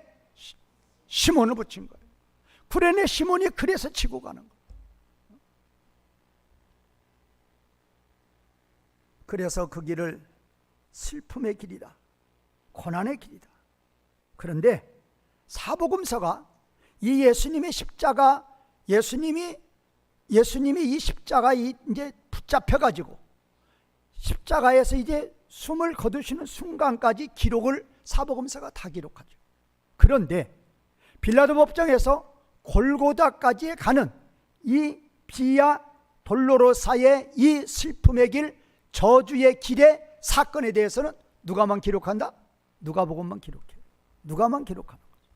시몬을 붙인 거예요. 구레네 시몬이 그래서 치고 가는 거예요. 그래서 그 길을 슬픔의 길이다, 고난의 길이다. 그런데 사복음서가 이 예수님의 십자가, 예수님이 이 십자가 이제 붙잡혀 가지고 십자가에서 이제 숨을 거두시는 순간까지 기록을 사복음서가 다 기록하죠. 그런데 빌라도 법정에서 골고다까지 가는 이 비아 돌로로사의 이 슬픔의 길, 저주의 길의 사건에 대해서는 누가만 기록한다? 누가복음만 기록해요. 누가만 기록하는 거죠.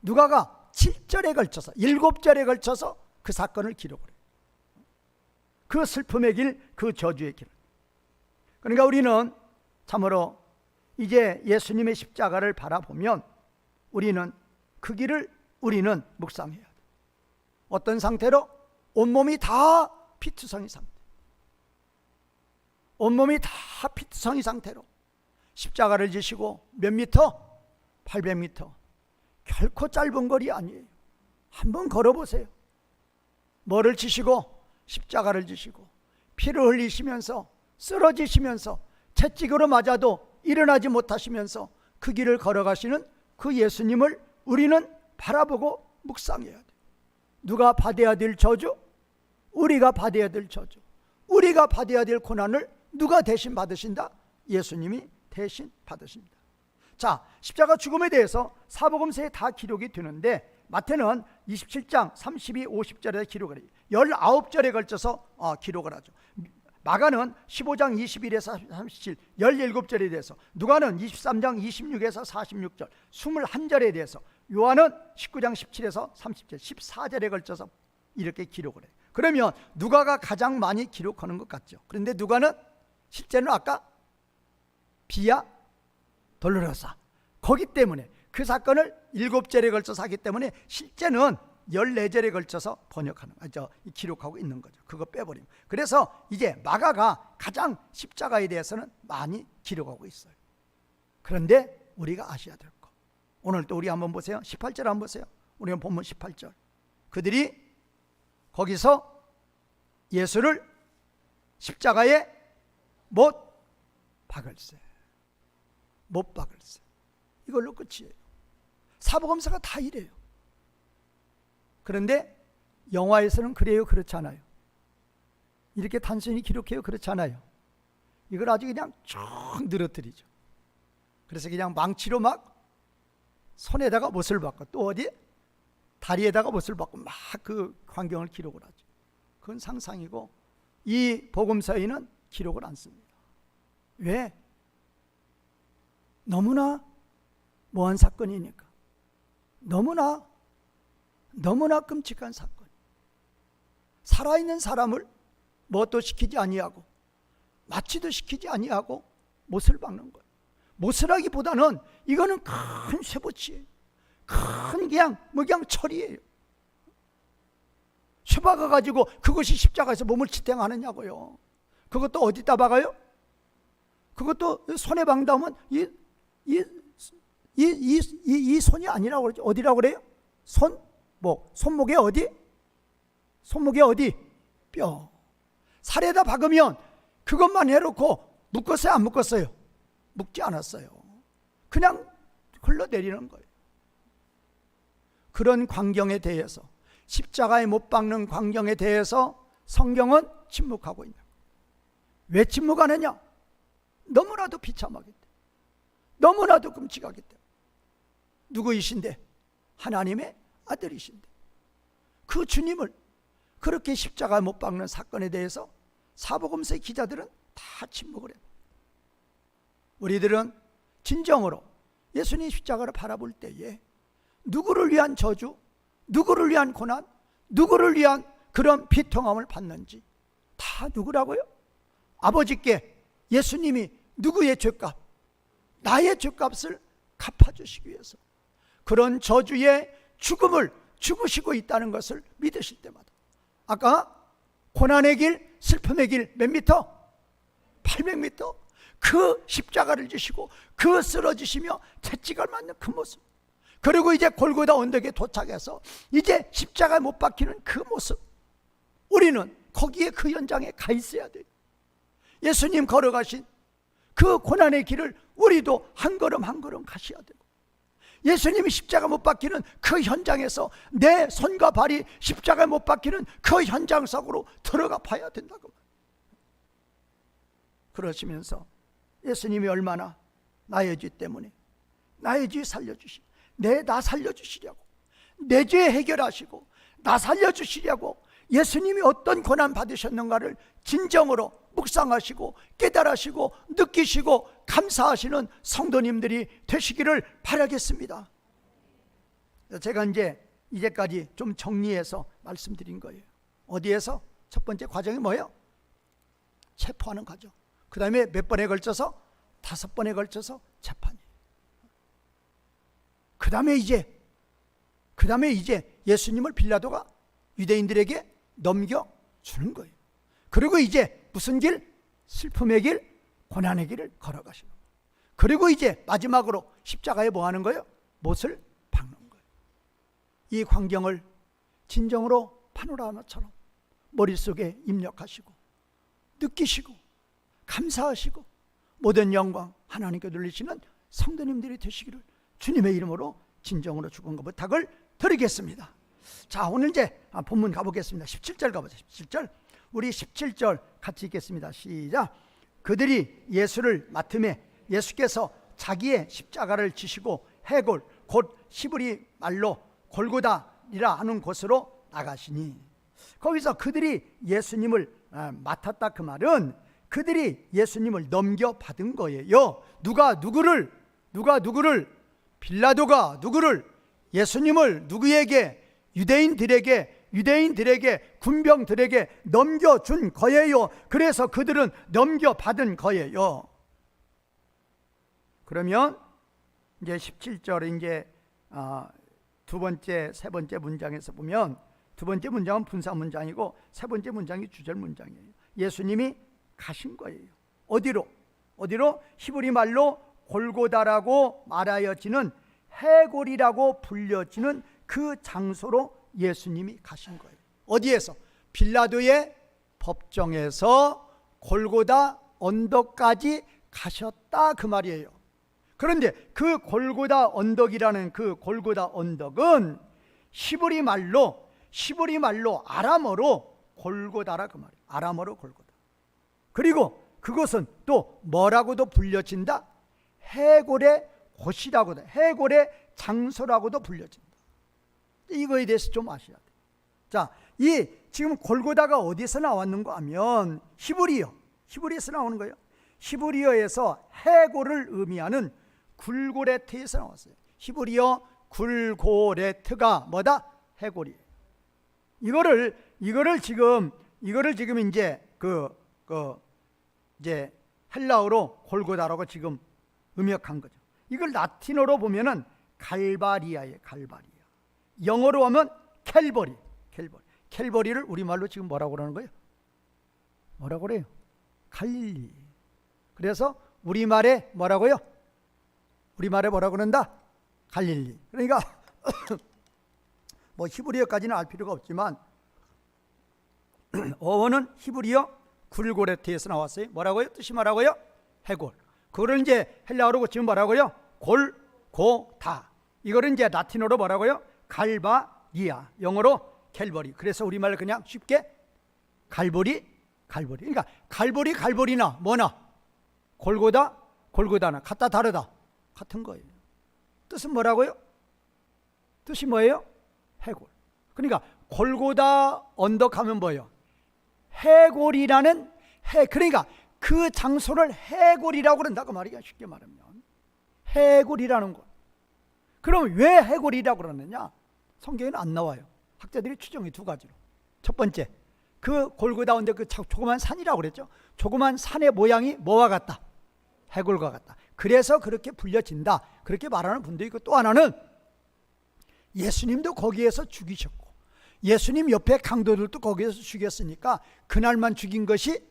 누가가 7절에 걸쳐서 7절에 걸쳐서 그 사건을 기록을 해요. 그 슬픔의 길, 그 저주의 길. 그러니까 우리는 참으로 이제 예수님의 십자가를 바라보면 우리는 그 길을 우리는 묵상해야 돼요. 어떤 상태로? 온몸이 다 피투성이 상태. 온몸이 다 피투성이 상태로 십자가를 지시고 몇 미터? 800미터. 결코 짧은 거리 아니에요. 한번 걸어보세요. 뭐를 지시고? 십자가를 지시고 피를 흘리시면서 쓰러지시면서 채찍으로 맞아도 일어나지 못하시면서 그 길을 걸어가시는 그 예수님을 우리는 바라보고 묵상해야 돼요. 누가 받아야 될 저주? 우리가 받아야 될 저주. 우리가 받아야 될 고난을 누가 대신 받으신다? 예수님이 대신 받으십니다. 자, 십자가 죽음에 대해서 사복음서에 다 기록이 되는데 마태는 27장 32, 50절에 기록을 해요. 19절에 걸쳐서 기록을 하죠. 마가는 15장 21에서 37, 17절에 대해서, 누가는 23장 26에서 46절, 21절에 대해서, 요한은 19장 17에서 30절, 14절에 걸쳐서 이렇게 기록을 해요. 그러면 누가가 가장 많이 기록하는 것 같죠. 그런데 누가는 실제는 아까 비아 돌로로사 거기 때문에 그 사건을 7절에 걸쳐서 하기 때문에 실제는 14절에 걸쳐서 번역하는 기록하고 있는 거죠. 그거 빼버리면. 그래서 이제 마가가 가장 십자가에 대해서는 많이 기록하고 있어요. 그런데 우리가 아셔야 될 거, 오늘 또 우리 한번 보세요. 18절 한번 보세요. 우리가 본문 18절. 그들이 거기서 예수를 십자가에 못 박을세. 못 박을세. 이걸로 끝이에요. 사복음서가 다 이래요. 그런데 영화에서는 그래요? 그렇지 않아요? 이렇게 단순히 기록해요? 그렇지 않아요? 이걸 아주 그냥 쭉 늘어뜨리죠. 그래서 그냥 망치로 막 손에다가 못을 박고 또 어디? 다리에다가 못을 박고 막 그 광경을 기록을 하죠. 그건 상상이고 이 복음서에는 기록을 안 씁니다. 왜? 너무나 모한 사건이니까. 너무나 끔찍한 사건. 살아있는 사람을 뭣도 시키지 아니하고 마취도 시키지 아니하고 못을 박는 거예요. 못을 하기보다는 이거는 큰 쇠붙이에요. 큰 그냥 철이에요. 쇠 박아가지고 그것이 십자가에서 몸을 지탱하느냐고요. 그것도 어디다 박아요? 그것도 손에 박다면 이 손이 아니라고 그러죠. 어디라고 그래요? 손목에 어디? 손목에 어디? 뼈. 살에다 박으면 그것만 해놓고 묶었어요? 안 묶었어요? 묶지 않았어요. 그냥 흘러내리는 거예요. 그런 광경에 대해서, 십자가에 못 박는 광경에 대해서 성경은 침묵하고 있는 거예요. 왜 침묵하느냐? 너무나도 비참하기 때문에, 너무나도 끔찍하기 때문에. 누구이신데? 하나님의 아들이신데 그 주님을 그렇게 십자가에 못 박는 사건에 대해서 사복음서의 기자들은 다 침묵을 해요. 우리들은 진정으로 예수님 십자가를 바라볼 때에 누구를 위한 저주, 누구를 위한 고난, 누구를 위한 그런 비통함을 받는지 다 누구라고요? 아버지께 예수님이 누구의 죄값? 나의 죄값을 갚아주시기 위해서 그런 저주의 죽음을 죽으시고 있다는 것을 믿으실 때마다, 아까 고난의 길, 슬픔의 길 몇 미터? 800미터. 그 십자가를 지시고 그 쓰러지시며 채찍을 맞는 그 모습, 그리고 이제 골고다 언덕에 도착해서 이제 십자가에 못 박히는 그 모습, 우리는 거기에 그 현장에 가 있어야 돼요. 예수님 걸어가신 그 고난의 길을 우리도 한 걸음 한 걸음 가셔야 되고, 예수님이 십자가 못 박히는 그 현장에서 내 손과 발이 십자가에 못 박히는 그 현장 속으로 들어가 봐야 된다고. 그러시면서 예수님이 얼마나 나의 죄 때문에 나의 죄 살려주시, 나 살려주시려고, 내 죄 해결하시고 나 살려주시려고 예수님이 어떤 고난 받으셨는가를 진정으로 묵상하시고 깨달으시고 느끼시고 감사하시는 성도님들이 되시기를 바라겠습니다. 제가 이제까지 좀 정리해서 말씀드린 거예요. 어디에서? 첫 번째 과정이 뭐예요? 체포하는 과정. 그 다음에 몇 번에 걸쳐서? 5번에 걸쳐서 재판이에요. 그 다음에 이제 예수님을 빌라도가 유대인들에게 넘겨주는 거예요. 그리고 이제 무슨 길? 슬픔의 길, 고난의 길을 걸어가시는 거예요. 그리고 이제 마지막으로 십자가에 뭐 하는 거예요? 못을 박는 거예요. 이 광경을 진정으로 파노라마처럼 머릿속에 입력하시고 느끼시고 감사하시고 모든 영광 하나님께 돌리시는 성도님들이 되시기를 주님의 이름으로 진정으로 축원과 부탁을 드리겠습니다. 자, 오늘 이제 본문 가보겠습니다. 17절 가보자. 17절. 우리 17절 같이 읽겠습니다. 시작. 그들이 예수를 맡음에 예수께서 자기의 십자가를 지시고 해골 곧 히브리 말로 골고다리라 하는 곳으로 나가시니, 거기서 그들이 예수님을 맡았다, 그 말은 그들이 예수님을 넘겨받은 거예요. 누가 누구를? 빌라도가 누구를? 예수님을 누구에게? 유대인들에게 군병들에게 넘겨준 거예요. 그래서 그들은 넘겨받은 거예요. 그러면 이제 17절 이제 두 번째, 세 번째 문장에서 보면, 두 번째 문장은 분사 문장이고 세 번째 문장이 주절 문장이에요. 예수님이 가신 거예요. 어디로? 히브리 말로 골고다라고 말하여지는 해골이라고 불려지는 그 장소로 예수님이 가신 거예요. 어디에서? 빌라도의 법정에서 골고다 언덕까지 가셨다, 그 말이에요. 그런데 그 골고다 언덕이라는 그 골고다 언덕은 히브리 말로 아람어로 골고다라, 그 말이에요. 아람어로 골고다. 그리고 그것은 또 뭐라고도 불려진다? 해골의 곳이라고도, 해골의 장소라고도 불려진다. 이거에 대해서 좀 아셔야 돼요. 자, 이 지금 골고다가 어디서 나왔는가 하면 히브리에서 나오는 거예요. 히브리어에서 해골을 의미하는 굴고레트에서 나왔어요. 히브리어 굴고레트가 뭐다? 해골이에요. 이거를 지금 이제 이제 헬라어로 골고다라고 지금 음역한 거죠. 이걸 라틴어로 보면은 갈바리아예요. 갈바리아. 영어로 하면 캘버리를 우리말로 지금 뭐라고 그러는 거예요? 뭐라고 그래요? 갈릴리. 그래서 우리말에 뭐라고요? 우리말에 뭐라고 그런다? 갈릴리. 그러니까 뭐 히브리어까지는 알 필요가 없지만 어원은 히브리어 굴고레트에서 나왔어요. 뭐라고요? 뜻이 뭐라고요? 해골. 그거를 이제 헬라어로 고치면 뭐라고요? 골고다. 이거를 이제 라틴어로 뭐라고요? 갈바리아. 영어로 캘버리. 그래서 우리말 그냥 쉽게 갈보리. 그러니까 갈보리나 뭐나 골고다나 같다 다르다 같은 거예요. 뜻은 뭐라고요? 뜻이 뭐예요? 해골. 그러니까 골고다 언덕 하면 뭐예요? 해골이라는 그러니까 그 장소를 해골이라고 그런다, 그 말이야. 쉽게 말하면 해골이라는 것. 그럼 왜 해골이라고 그러느냐? 성경에는 안 나와요. 학자들이 추정이 두 가지로. 첫 번째, 그 골고다 언덕, 그 조그만 산이라고 그랬죠. 조그만 산의 모양이 뭐와 같다? 해골과 같다. 그래서 그렇게 불려진다, 그렇게 말하는 분도 있고, 또 하나는 예수님도 거기에서 죽이셨고 예수님 옆에 강도들도 거기에서 죽였으니까 그날만 죽인 것이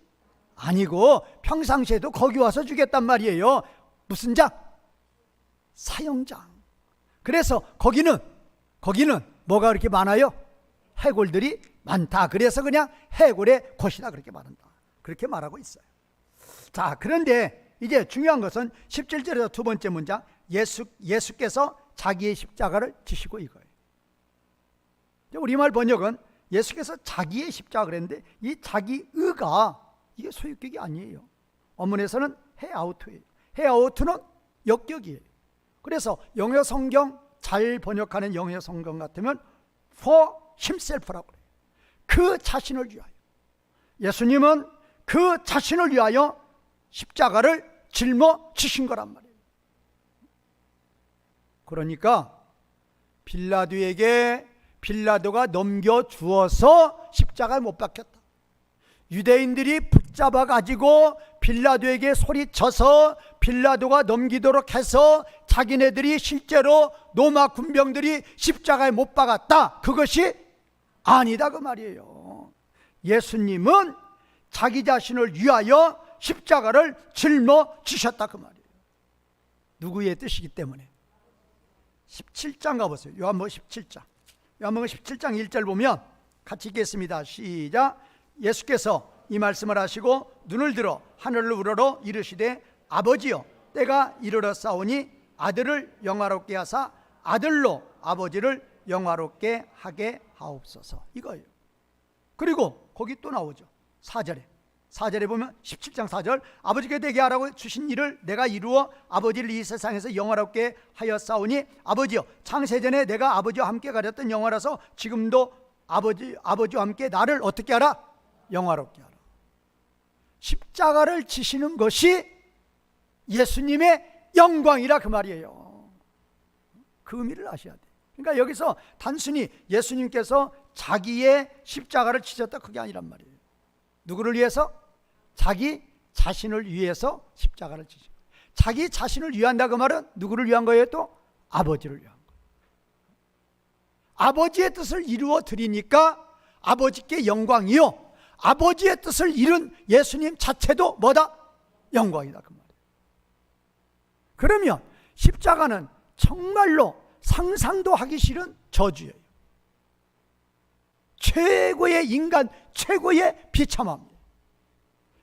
아니고 평상시에도 거기 와서 죽였단 말이에요. 무슨 장? 사형장. 그래서 거기는 뭐가 그렇게 많아요? 해골들이 많다. 그래서 그냥 해골의 곳이다, 그렇게 말한다. 그렇게 말하고 있어요. 자, 그런데 이제 중요한 것은 17절에서 두 번째 문장, 예수께서 자기의 십자가를 지시고, 이거예요. 우리말 번역은 예수께서 자기의 십자가 그랬는데 이 자기의가 이게 소유격이 아니에요. 원문에서는 헤아우트예요. 헤아우트는 역격이에요. 그래서 영어 성경 잘 번역하는 영어 성경 같으면 for himself라고 그래요. 그 자신을 위하여. 예수님은 그 자신을 위하여 십자가를 짊어지신 거란 말이에요. 그러니까 빌라도가 넘겨주어서 십자가에 못 박혔다. 유대인들이 붙잡아 가지고 빌라도에게 소리쳐서 빌라도가 넘기도록 해서 자기네들이 실제로 로마 군병들이 십자가에 못 박았다. 그것이 아니다 그 말이에요. 예수님은 자기 자신을 위하여 십자가를 짊어지셨다 그 말이에요. 누구의 뜻이기 때문에. 17장 가보세요. 요한복음 17장. 요한복음 17장 1절 보면 같이 읽겠습니다. 시작. 예수께서 이 말씀을 하시고 눈을 들어 하늘로 우러러 이르시되 아버지여 때가 이르러 싸우니 아들을 영화롭게 하사 아들로 아버지를 영화롭게 하게 하옵소서. 이거예요. 그리고 거기 또 나오죠. 4절에 보면 17장 4절 아버지께 되게 하라고 주신 일을 내가 이루어 아버지를 이 세상에서 영화롭게 하였사오니 아버지여 창세전에 내가 아버지와 함께 가졌던 영화라서 지금도 아버지와 함께 나를 어떻게 하라? 영화롭게 하라. 십자가를 지시는 것이 예수님의 영광이라 그 말이에요. 그 의미를 아셔야 돼요. 그러니까 여기서 단순히 예수님께서 자기의 십자가를 지셨다 그게 아니란 말이에요. 누구를 위해서? 자기 자신을 위해서 십자가를 지신 거예요. 자기 자신을 위한다 그 말은 누구를 위한 거예요? 또 아버지를 위한 거예요. 아버지의 뜻을 이루어 드리니까 아버지께 영광이요 아버지의 뜻을 이룬 예수님 자체도 뭐다? 영광이다 그 말이에요. 그러면 십자가는 정말로 상상도 하기 싫은 저주예요. 최고의 인간, 최고의 비참함이에요.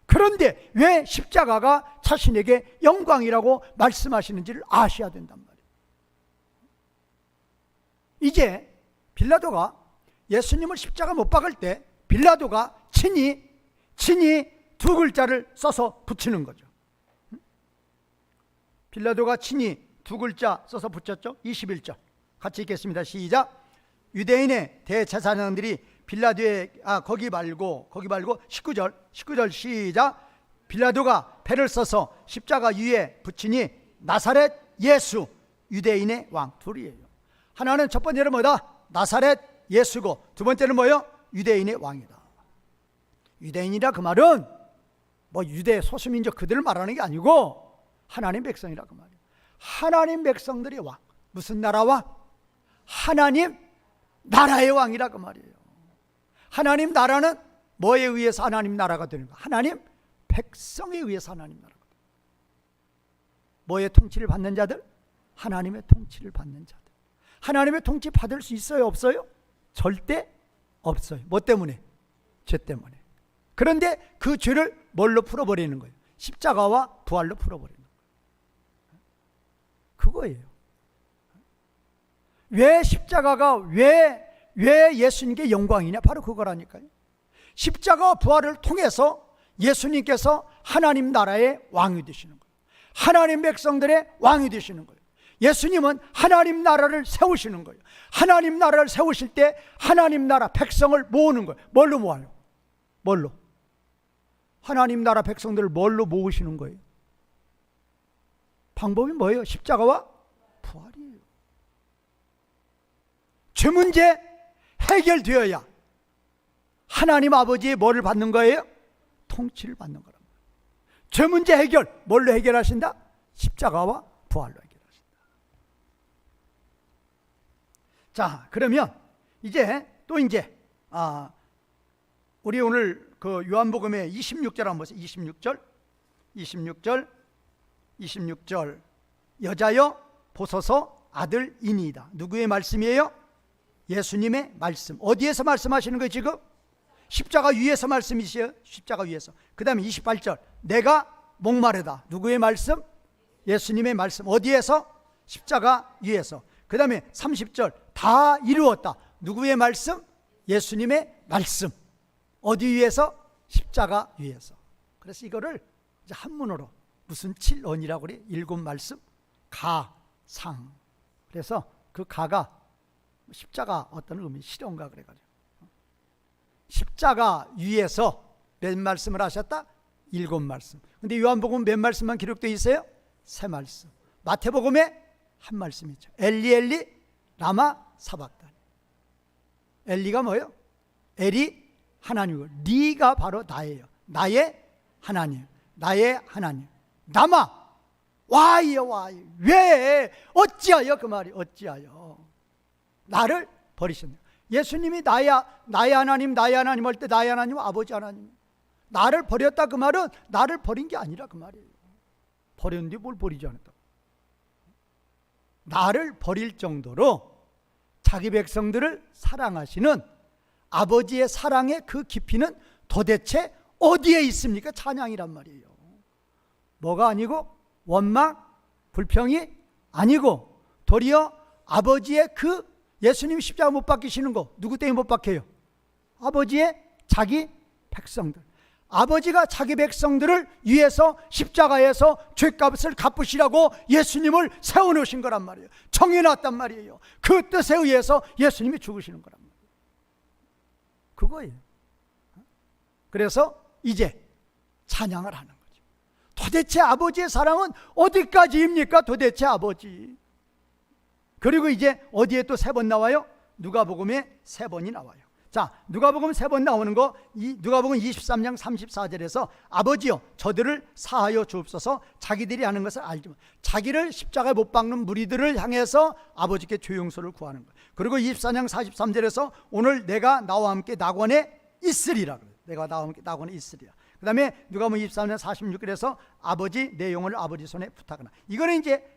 그런데 왜 십자가가 자신에게 영광이라고 말씀하시는지를 아셔야 된단 말이에요. 이제 빌라도가 예수님을 십자가 못 박을 때 빌라도가 친히 두 글자를 써서 붙이는 거죠. 빌라도가 친히 두 글자 써서 붙였죠. 21절 같이 읽겠습니다. 시작. 유대인의 대제사장들이 빌라도의 거기 말고 19절 시작. 빌라도가 배를 써서 십자가 위에 붙이니 나사렛 예수 유대인의 왕 둘이에요. 하나는 첫 번째는 뭐다? 나사렛 예수고 두 번째는 뭐예요? 유대인의 왕이다. 유대인이라 그 말은 뭐 유대 소수민족 그들을 말하는 게 아니고 하나님 백성이라 그 말이에요. 하나님 백성들의 왕. 무슨 나라 왕? 하나님 나라의 왕이라 그 말이에요. 하나님 나라는 뭐에 의해서 하나님 나라가 되는 거야? 하나님 백성에 의해서 하나님 나라가 돼요. 뭐의 통치를 받는 자들? 하나님의 통치를 받는 자들. 하나님의 통치 받을 수 있어요? 없어요? 절대 없어요. 뭐 때문에? 죄 때문에. 그런데 그 죄를 뭘로 풀어버리는 거예요? 십자가와 부활로 풀어버리는 거예요. 그거예요. 왜 십자가가 왜 예수님께 영광이냐? 바로 그거라니까요. 십자가와 부활을 통해서 예수님께서 하나님 나라의 왕이 되시는 거예요. 하나님 백성들의 왕이 되시는 거예요. 예수님은 하나님 나라를 세우시는 거예요. 하나님 나라를 세우실 때 하나님 나라 백성을 모으는 거예요. 뭘로 모아요? 뭘로? 하나님 나라 백성들을 뭘로 모으시는 거예요? 방법이 뭐예요? 십자가와 부활이에요. 죄 문제 해결되어야 하나님 아버지의 뭐를 받는 거예요? 통치를 받는 거랍니다. 죄 문제 해결 뭘로 해결하신다? 십자가와 부활로 해결하신다. 자, 그러면 이제 우리 오늘 그 요한복음의 26절 한번 보세요. 26절 여자여 보소서 아들이니이다. 누구의 말씀이에요? 예수님의 말씀. 어디에서 말씀하시는 거예요 지금? 십자가 위에서 말씀이시에요. 십자가 위에서. 그 다음에 28절 내가 목마르다. 누구의 말씀? 예수님의 말씀. 어디에서? 십자가 위에서. 그 다음에 30절 다 이루었다. 누구의 말씀? 예수님의 말씀. 어디 위에서? 십자가 위에서. 그래서 이거를 이제 한문으로 무슨 7언이라고 그래? 7말씀? 가상. 그래서 그 가가 십자가 어떤 의미, 실현가 그래가지고 십자가 위에서 몇 말씀을 하셨다? 7말씀. 근데 요한복음 몇 말씀만 기록되어 있어요? 3말씀. 마태복음에 한 말씀이죠. 엘리 엘리 라마 사박다니. 엘리가 뭐예요? 엘이 하나님이고 리가 바로 나예요. 나의 하나님, 나의 하나님. 라마 와이요 와이. 왜 어찌하여, 그 말이 어찌하여 나를 버리셨네요. 예수님이 나의 하나님, 나의 하나님 할 때 나의 하나님은 아버지 하나님. 나를 버렸다 그 말은 나를 버린 게 아니라 그 말이에요. 버렸는데 뭘 버리지 않았다. 나를 버릴 정도로 자기 백성들을 사랑하시는 아버지의 사랑의 그 깊이는 도대체 어디에 있습니까? 찬양이란 말이에요. 뭐가 아니고 원망, 불평이 아니고 도리어 아버지의 그 예수님 십자가 못 박히시는 거 누구 때문에 못 박혀요? 아버지의 자기 백성들. 아버지가 자기 백성들을 위해서 십자가에서 죄값을 갚으시라고 예수님을 세워놓으신 거란 말이에요. 정해놨단 말이에요. 그 뜻에 의해서 예수님이 죽으시는 거란 말이에요. 그거예요. 그래서 이제 찬양을 하는 거죠. 도대체 아버지의 사랑은 어디까지입니까? 도대체 아버지. 그리고 이제 어디에 또 3번 나와요? 누가복음에 3번이 나와요. 자, 누가복음 3번 나오는 거, 누가복음 23장 34절에서 아버지여 저들을 사하여 주옵소서. 자기들이 하는 것을 알지만, 자기를 십자가에 못 박는 무리들을 향해서 아버지께 죄 용서를 구하는 거예요. 그리고 24장 43절에서 오늘 내가 나와 함께 낙원에 있으리라 그래요. 내가 나와 함께 낙원에 있으리라. 그 다음에 누가복음 23장 46절에서 아버지 내 영혼을 아버지 손에 부탁하나. 이거는 이제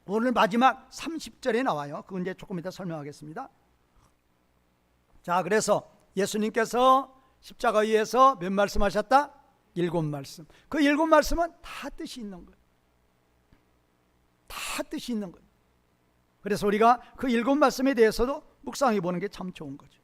오늘 마지막 30절에 나와요. 그건 이제 조금 이따 설명하겠습니다. 자, 그래서 예수님께서 십자가 위에서 몇 말씀 하셨다? 7말씀. 그 7말씀은 다 뜻이 있는 거예요. 다 뜻이 있는 거예요. 그래서 우리가 그 7말씀에 대해서도 묵상해 보는 게 참 좋은 거죠.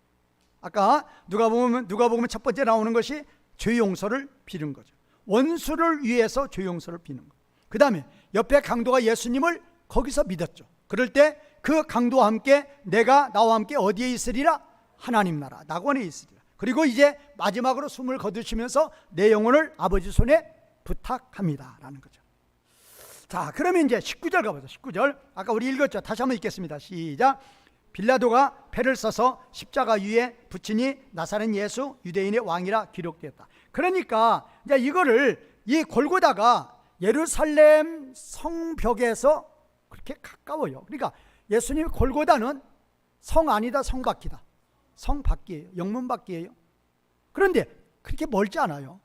아까 누가복음 첫 번째 나오는 것이 죄 용서를 비는 거죠. 원수를 위해서 죄 용서를 비는 거예요. 그 다음에 옆에 강도가 예수님을 거기서 믿었죠. 그럴 때 그 강도와 함께 내가 나와 함께 어디에 있으리라? 하나님 나라 낙원에 있으리라. 그리고 이제 마지막으로 숨을 거두시면서 내 영혼을 아버지 손에 부탁합니다 라는 거죠. 자, 그러면 이제 19절 가보죠. 19절 아까 우리 읽었죠. 다시 한번 읽겠습니다. 시작. 빌라도가 패를 써서 십자가 위에 붙이니 나사렛 예수 유대인의 왕이라 기록되었다. 그러니까 이제 이거를 이 골고다가 예루살렘 성벽에서 그렇게 가까워요. 그러니까 예수님 골고다는 성 아니다 성 밖이다. 성 밖이에요. 영문 밖이에요. 그런데 그렇게 멀지 않아요.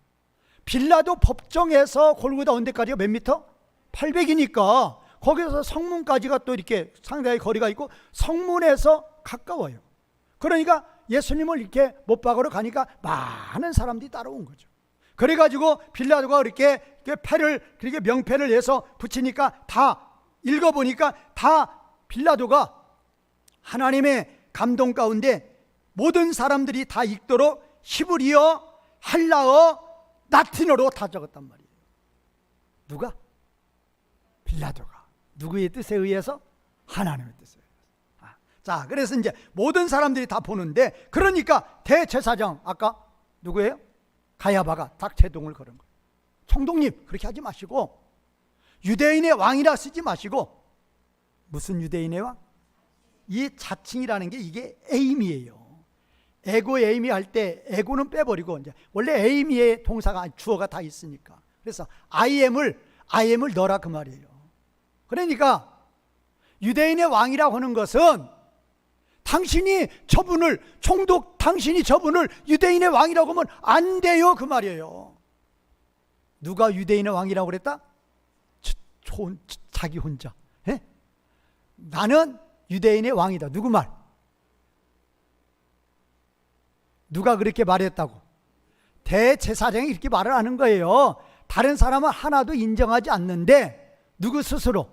빌라도 법정에서 골고다 온 데까지가 몇 미터? 800이니까 거기서 성문까지가 또 이렇게 상당히 거리가 있고 성문에서 가까워요. 그러니까 예수님을 이렇게 못 박으러 가니까 많은 사람들이 따라온 거죠. 그래가지고 빌라도가 그렇게 패를 그렇게 명패를 해서 붙이니까 다 읽어보니까 다 빌라도가 하나님의 감동 가운데 모든 사람들이 다 읽도록 히브리어, 헬라어, 라틴어로 다 적었단 말이에요. 누가? 빌라도가. 누구의 뜻에 의해서? 하나님의 뜻에 의해서. 자, 그래서 이제 모든 사람들이 다 보는데, 그러니까 대제사장 아까 누구예요? 가야바가 딱 제동을 걸은 거예요. 총독님 그렇게 하지 마시고 유대인의 왕이라 쓰지 마시고, 무슨 유대인의 왕? 이 자칭이라는 게 이게 에임이에요. 에고 에이미 할 때 에고는 빼버리고 이제 원래 에이미의 동사가 주어가 다 있으니까, 그래서 I am을 넣어라 그 말이에요. 그러니까 유대인의 왕이라고 하는 것은 당신이 저분을 총독 당신이 저분을 유대인의 왕이라고 하면 안 돼요 그 말이에요. 누가 유대인의 왕이라고 그랬다? 자기 혼자. 에? 나는 유대인의 왕이다. 누구 말? 누가 그렇게 말했다고? 대제사장이 이렇게 말을 하는 거예요. 다른 사람은 하나도 인정하지 않는데 누구 스스로?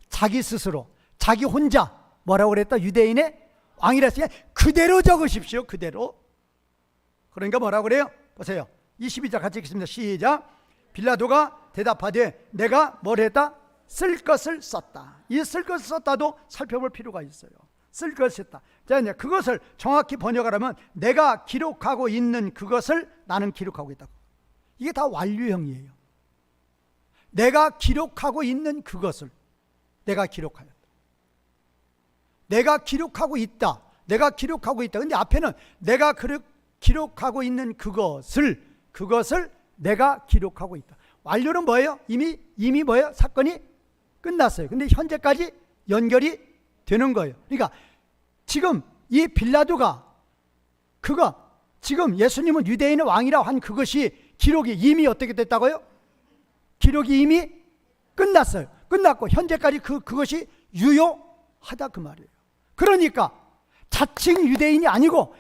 자기 스스로, 자기 혼자 뭐라고 그랬다? 유대인의 왕이라 했으니 그대로 적으십시오. 그대로. 그러니까 뭐라고 그래요? 보세요. 22절 같이 읽겠습니다. 시작. 빌라도가 대답하되 내가 뭘 했다? 쓸 것을 썼다. 이 쓸 것을 썼다도 살펴볼 필요가 있어요. 쓸 것을 썼다. 자, 이제 그것을 정확히 번역하려면 내가 기록하고 있는 그것을 나는 기록하고 있다. 이게 다 완료형이에요. 내가 기록하고 있는 그것을 내가 기록하였다. 내가 기록하고 있다. 내가 기록하고 있다. 근데 앞에는 내가 기록하고 있는 그것을 내가 기록하고 있다. 완료는 뭐예요? 이미 뭐예요? 사건이 끝났어요. 근데 현재까지 연결이 되는 거예요. 그러니까 지금 이 빌라도가 지금 예수님은 유대인의 왕이라고 한 그것이 기록이 이미 어떻게 됐다고요? 기록이 이미 끝났어요. 끝났고 현재까지 그것이 유효하다 그 말이에요. 그러니까 자칭 유대인이 아니고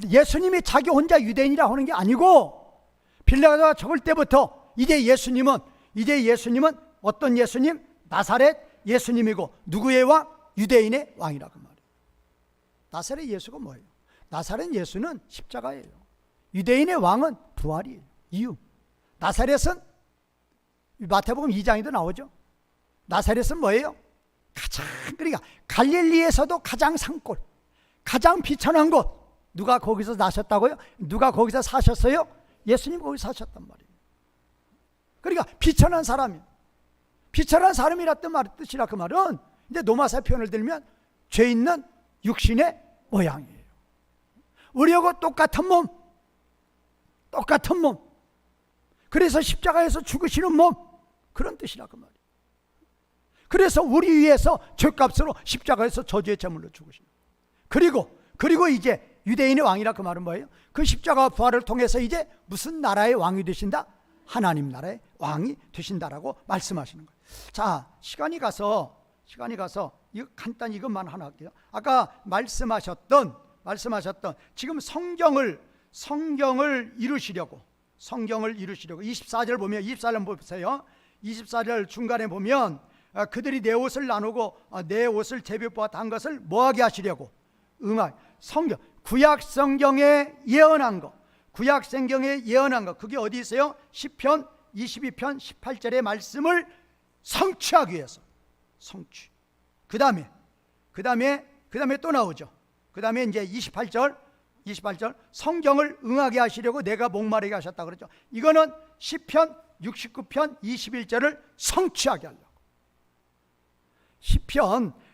예수님이 자기 혼자 유대인이라고 하는 게 아니고 빌라도가 적을 때부터 이제 예수님은 어떤 예수님? 나사렛 예수님이고 누구의 왕? 유대인의 왕이라고 말이에요. 나사렛 예수가 뭐예요? 나사렛 예수는 십자가예요. 유대인의 왕은 부활이에요. 이유. 나사렛은 마태복음 2장에도 나오죠. 나사렛은 뭐예요? 그러니까 갈릴리에서도 가장 산골, 가장 비천한 곳. 누가 거기서 나셨다고요? 누가 거기서 사셨어요? 예수님 거기 사셨단 말이에요. 그러니까 비천한 사람이에요. 비천한 사람이란 뜻이라 그 말은 이제 노마사 표현을 들면 죄 있는 육신의 모양이에요. 우리하고 똑같은 몸. 그래서 십자가에서 죽으시는 몸. 그런 뜻이라 그 말이에요. 그래서 우리 위해서 죄값으로 십자가에서 저주의 제물로 죽으신. 그리고 이제 유대인의 왕이라 그 말은 뭐예요? 그 십자가 부활을 통해서 이제 무슨 나라의 왕이 되신다? 하나님 나라의 왕이 되신다라고 말씀하시는 거예요. 자, 시간이 가서 이거 간단히 이것만 하나 할게요. 아까 말씀하셨던 지금 성경을 이루시려고 24절 보면 24절 보세요. 24절 중간에 보면 그들이 내 옷을 나누고 내 옷을 제비뽑아 한 것을 뭐하게 하시려고? 성경 구약 성경에 예언한 거. 그게 어디 있어요? 시편 22편 18절의 말씀을 성취하기 위해서. 그 다음에 또 나오죠. 그 다음에 이제 28절 성경을 응하게 하시려고 내가 목마르게 하셨다 그랬죠. 이거는 시편 69편 21절을 성취하게 하려고. 시편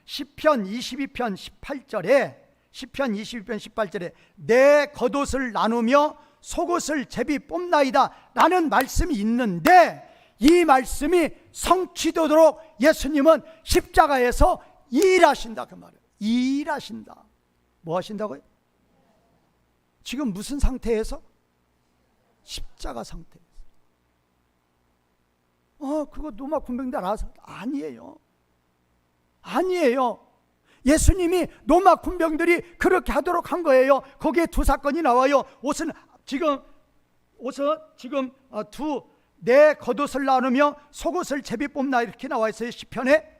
22편 18절에 내 겉옷을 나누며 속옷을 제비 뽑나이다 라는 말씀이 있는데, 이 말씀이 성취되도록 예수님은 십자가에서 일하신다 그 말이에요. 일하신다. 뭐 하신다고요? 지금 무슨 상태에서? 십자가 상태에서. 그거 노마 군병들 알아서? 아니에요. 예수님이 로마 군병들이 그렇게 하도록 한 거예요. 거기에 두 사건이 나와요. 옷은 지금 내 겉옷을 나누며 속옷을 제비 뽑나 이렇게 나와 있어요, 시편에.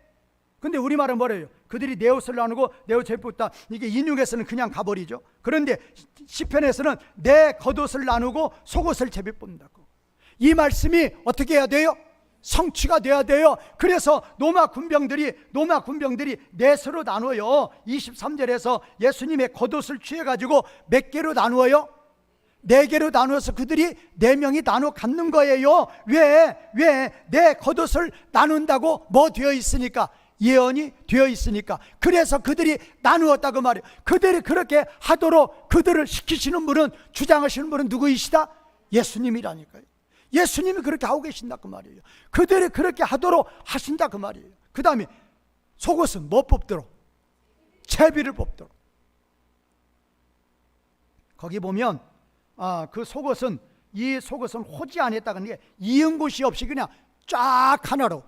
근데 우리말은 뭐래요? 그들이 내 옷을 나누고 내 옷을 제비 뽑다. 이게 인용에서는 그냥 가버리죠. 그런데 시편에서는 내 겉옷을 나누고 속옷을 제비 뽑는다고. 이 말씀이 어떻게 해야 돼요? 성취가 돼야 돼요. 그래서 로마 군병들이 넷으로 나눠요. 23절에서 예수님의 겉옷을 취해가지고 몇 개로 나누어요? 4개로 나누어서 그들이 4명이 나눠 갖는 거예요. 왜? 내 겉옷을 나눈다고 뭐 되어 있으니까? 예언이 되어 있으니까. 그래서 그들이 나누었다고 말이에요. 그들이 그렇게 하도록 그들을 시키시는 분은, 주장하시는 분은 누구이시다? 예수님이라니까요. 예수님이 그렇게 하고 계신다 그 말이에요. 그들이 그렇게 하도록 하신다 그 말이에요. 그 다음에 속옷은 뭐 뽑도록? 제비를 뽑도록. 거기 보면 그 속옷은, 이 속옷은 호지 안 했다는 게 이은 곳이 없이 그냥 쫙 하나로.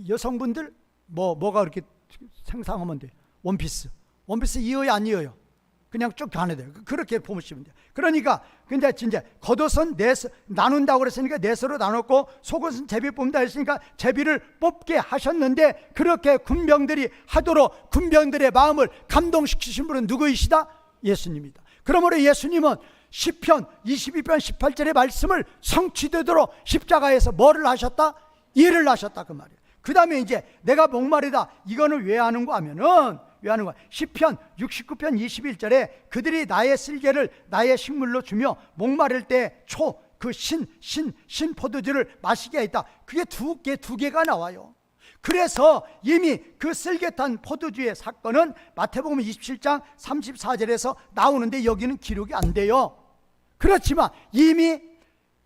여성분들 뭐가 그렇게 생상하면 돼요? 원피스 이어요 안 이어요? 그냥 쭉 가는 돼요. 그렇게 보시면 돼요. 그러니까 근데 진짜 겉옷은 나눈다고 그랬으니까 넷으로 나눴고, 속옷은 제비 뽑는다 했으니까 제비를 뽑게 하셨는데, 그렇게 군병들이 하도록 군병들의 마음을 감동시키신 분은 누구이시다? 예수님이다. 그러므로 예수님은 시편 22편 18절의 말씀을 성취되도록 십자가에서 뭐를 하셨다? 일을 하셨다 그 말이에요. 그 다음에 이제 내가 목마르다, 이거는 왜 하는 거 하면은, 왜 하는 거야? 시편 69편 21절에 그들이 나의 쓸개를 나의 식물로 주며 목마를 때 그 신 포도주를 마시게 했다. 그게 두 개가 나와요. 그래서 이미 그 쓸개탄 포도주의 사건은 마태복음 27장 34절에서 나오는데 여기는 기록이 안 돼요. 그렇지만 이미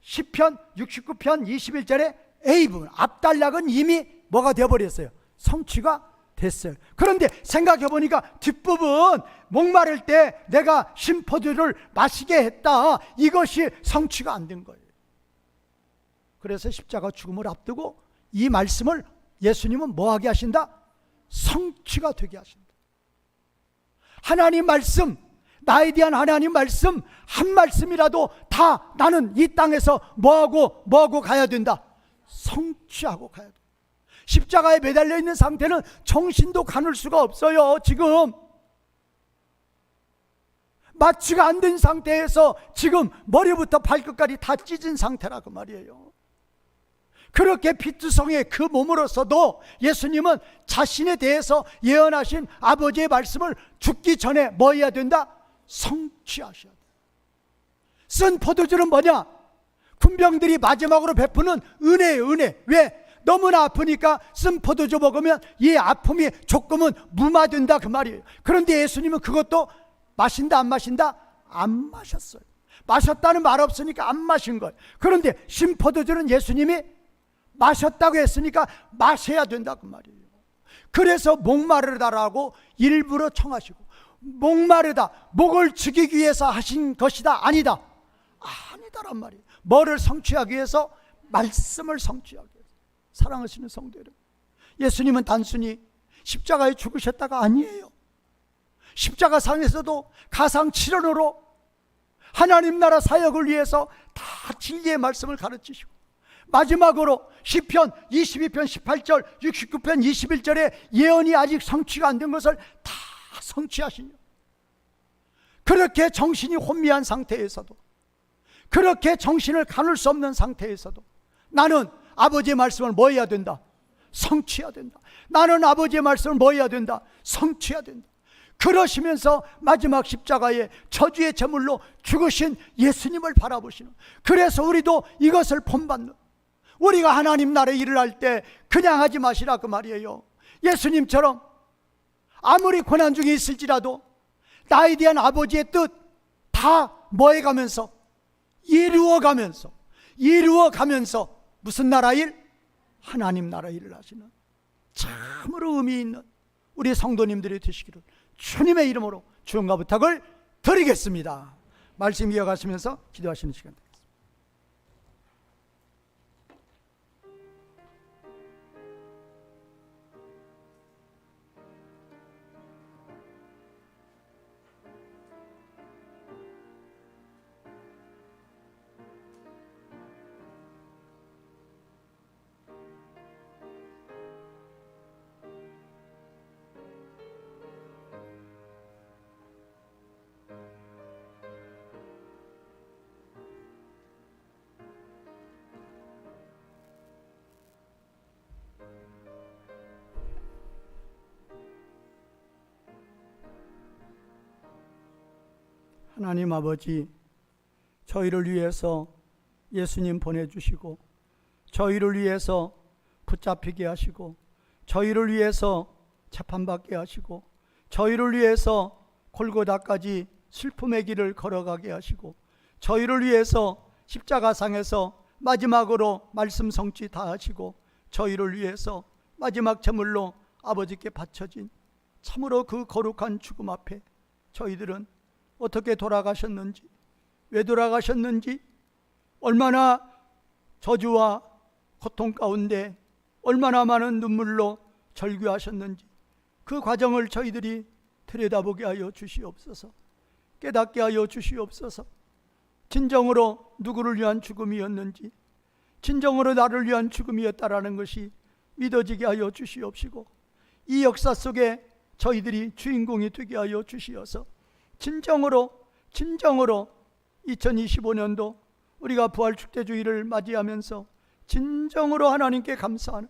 시편 69편 21절에 A부분 앞단락은 이미 뭐가 되어버렸어요? 성취가 됐어요. 그런데 생각해보니까 뒷부분 목마를 때 내가 신포도를 마시게 했다, 이것이 성취가 안 된 거예요. 그래서 십자가 죽음을 앞두고 이 말씀을 예수님은 뭐하게 하신다? 성취가 되게 하신다. 하나님 말씀, 나에 대한 하나님 말씀 한 말씀이라도 다 나는 이 땅에서 뭐하고 가야 된다? 성취하고 가야 된다. 십자가에 매달려 있는 상태는 정신도 가눌 수가 없어요. 지금 마취가 안 된 상태에서 지금 머리부터 발끝까지 다 찢은 상태라 그 말이에요. 그렇게 피투성의 그 몸으로서도 예수님은 자신에 대해서 예언하신 아버지의 말씀을 죽기 전에 뭐 해야 된다? 성취하셔야 돼. 쓴 포도주는 뭐냐? 군병들이 마지막으로 베푸는 은혜예요. 은혜. 왜? 너무나 아프니까 쓴 포도주 먹으면 이 아픔이 조금은 무마된다 그 말이에요. 그런데 예수님은 그것도 마신다 안 마신다? 안 마셨어요. 마셨다는 말 없으니까 안 마신 거예요. 그런데 신포도주는 예수님이 마셨다고 했으니까 마셔야 된다 그 말이에요. 그래서 목마르다라고 일부러 청하시고, 목마르다, 목을 죽이기 위해서 하신 것이다? 아니다. 아니다란 말이에요. 뭐를 성취하기 위해서? 말씀을 성취하기 위해서. 사랑하시는 성도 여러분, 예수님은 단순히 십자가에 죽으셨다가 아니에요. 십자가상에서도 가상칠언으로 하나님 나라 사역을 위해서 다 진리의 말씀을 가르치시고, 마지막으로 시편 22편 18절 69편 21절에 예언이 아직 성취가 안 된 것을 다 성취하시냐. 그렇게 정신이 혼미한 상태에서도, 그렇게 정신을 가눌 수 없는 상태에서도 나는 아버지의 말씀을 뭐 해야 된다? 성취해야 된다. 나는 아버지의 말씀을 뭐 해야 된다? 성취해야 된다. 그러시면서 마지막 십자가에 저주의 제물로 죽으신 예수님을 바라보시는, 그래서 우리도 이것을 본받는, 우리가 하나님 나라의 일을 할 때 그냥 하지 마시라 그 말이에요. 예수님처럼 아무리 고난 중에 있을지라도 나에 대한 아버지의 뜻 다 뭐 해가면서 이루어가면서 무슨 나라 일? 하나님 나라 일을 하시는 참으로 의미 있는 우리 성도님들이 되시기를 주님의 이름으로 주님과 부탁을 드리겠습니다. 말씀 이어가시면서 기도하시는 시간 되겠습니다. 하나님 아버지, 저희를 위해서 예수님 보내주시고, 저희를 위해서 붙잡히게 하시고, 저희를 위해서 재판받게 하시고, 저희를 위해서 골고다까지 슬픔의 길을 걸어가게 하시고, 저희를 위해서 십자가상에서 마지막으로 말씀 성취 다 하시고, 저희를 위해서 마지막 제물로 아버지께 바쳐진 참으로 그 거룩한 죽음 앞에 저희들은 어떻게 돌아가셨는지, 왜 돌아가셨는지, 얼마나 저주와 고통 가운데 얼마나 많은 눈물로 절규하셨는지 그 과정을 저희들이 들여다보게 하여 주시옵소서. 깨닫게 하여 주시옵소서. 진정으로 누구를 위한 죽음이었는지, 진정으로 나를 위한 죽음이었다라는 것이 믿어지게 하여 주시옵시고, 이 역사 속에 저희들이 주인공이 되게 하여 주시어서 진정으로 2025년도 우리가 부활축제주의를 맞이하면서 진정으로 하나님께 감사하는,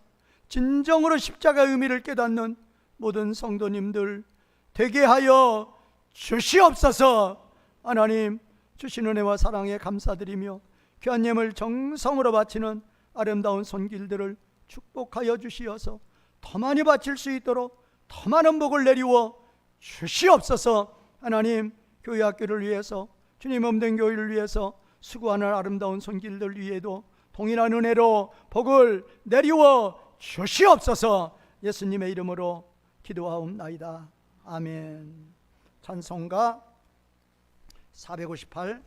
진정으로 십자가의 의미를 깨닫는 모든 성도님들 되게 하여 주시옵소서. 하나님 주신 은혜와 사랑에 감사드리며 귀한 예물 정성으로 바치는 아름다운 손길들을 축복하여 주시어서 더 많이 바칠 수 있도록 더 많은 복을 내리워 주시옵소서. 하나님 교회 학교를 위해서, 주님 몸된 교회를 위해서 수고하는 아름다운 손길들 위에도 동일한 은혜로 복을 내리워 주시옵소서. 예수님의 이름으로 기도하옵나이다. 아멘. 찬송가 458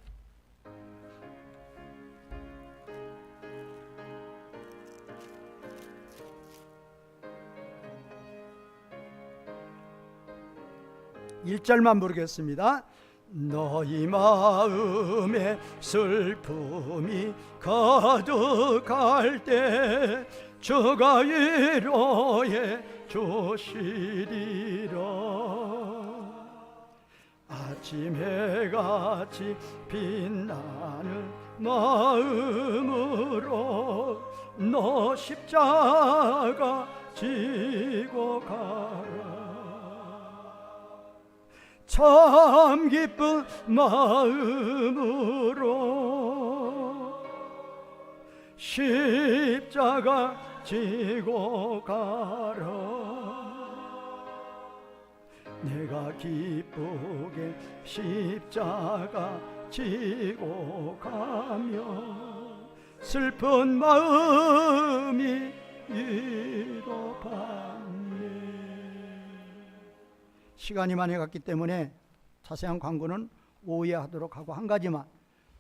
1절만 부르겠습니다. 너희 마음에 슬픔이 가득할 때 주가 위로해 주시리라. 아침 해같이 빛나는 마음으로 너 십자가 지고 가라. 참 기쁜 마음으로 십자가 지고 가라. 내가 기쁘게 십자가 지고 가며 슬픈 마음이 위로받네. 시간이 많이 갔기 때문에 자세한 광고는 오후에 하도록 하고, 한 가지만,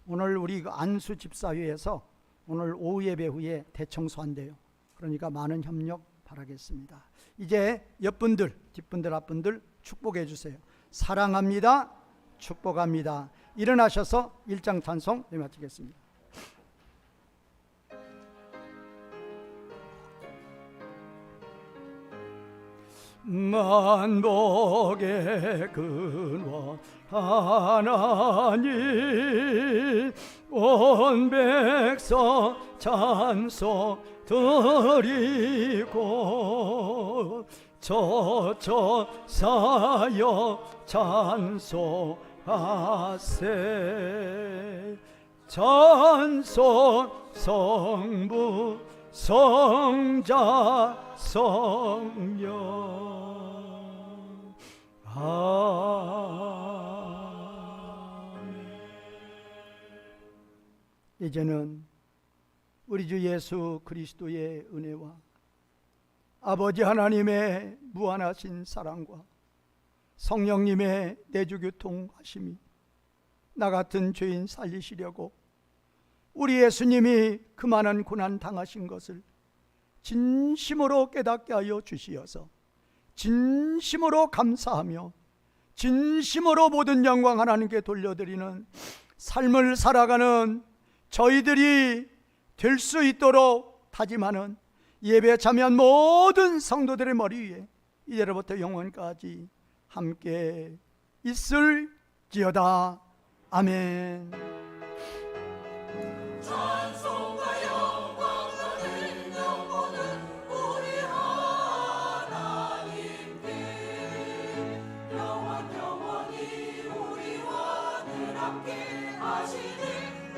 오늘 우리 안수 집사회에서 오늘 오후 예배 후에 대청소한대요. 그러니까 많은 협력 바라겠습니다. 이제 옆분들, 뒷분들, 앞분들 축복해 주세요. 사랑합니다. 축복합니다. 일어나셔서 1장 찬송 마치겠습니다. 만복의 근원 하나님, 온 백성 찬송 드리고 저저 사역 찬송하세. 찬송 성부 성자 성령. 아멘. 이제는 우리 주 예수 그리스도의 은혜와 아버지 하나님의 무한하신 사랑과 성령님의 내주교통하심이 나 같은 죄인 살리시려고 우리 예수님이 그만한 고난 당하신 것을 진심으로 깨닫게 하여 주시어서 진심으로 감사하며 진심으로 모든 영광 하나님께 돌려드리는 삶을 살아가는 저희들이 될 수 있도록 다짐하는 예배에 참여한 모든 성도들의 머리 위에 이제로부터 영원까지 함께 있을지어다. 아멘. 찬송과 영광과 능력보는 우리 하나님께 영원히 우리와 늘 함께 하시는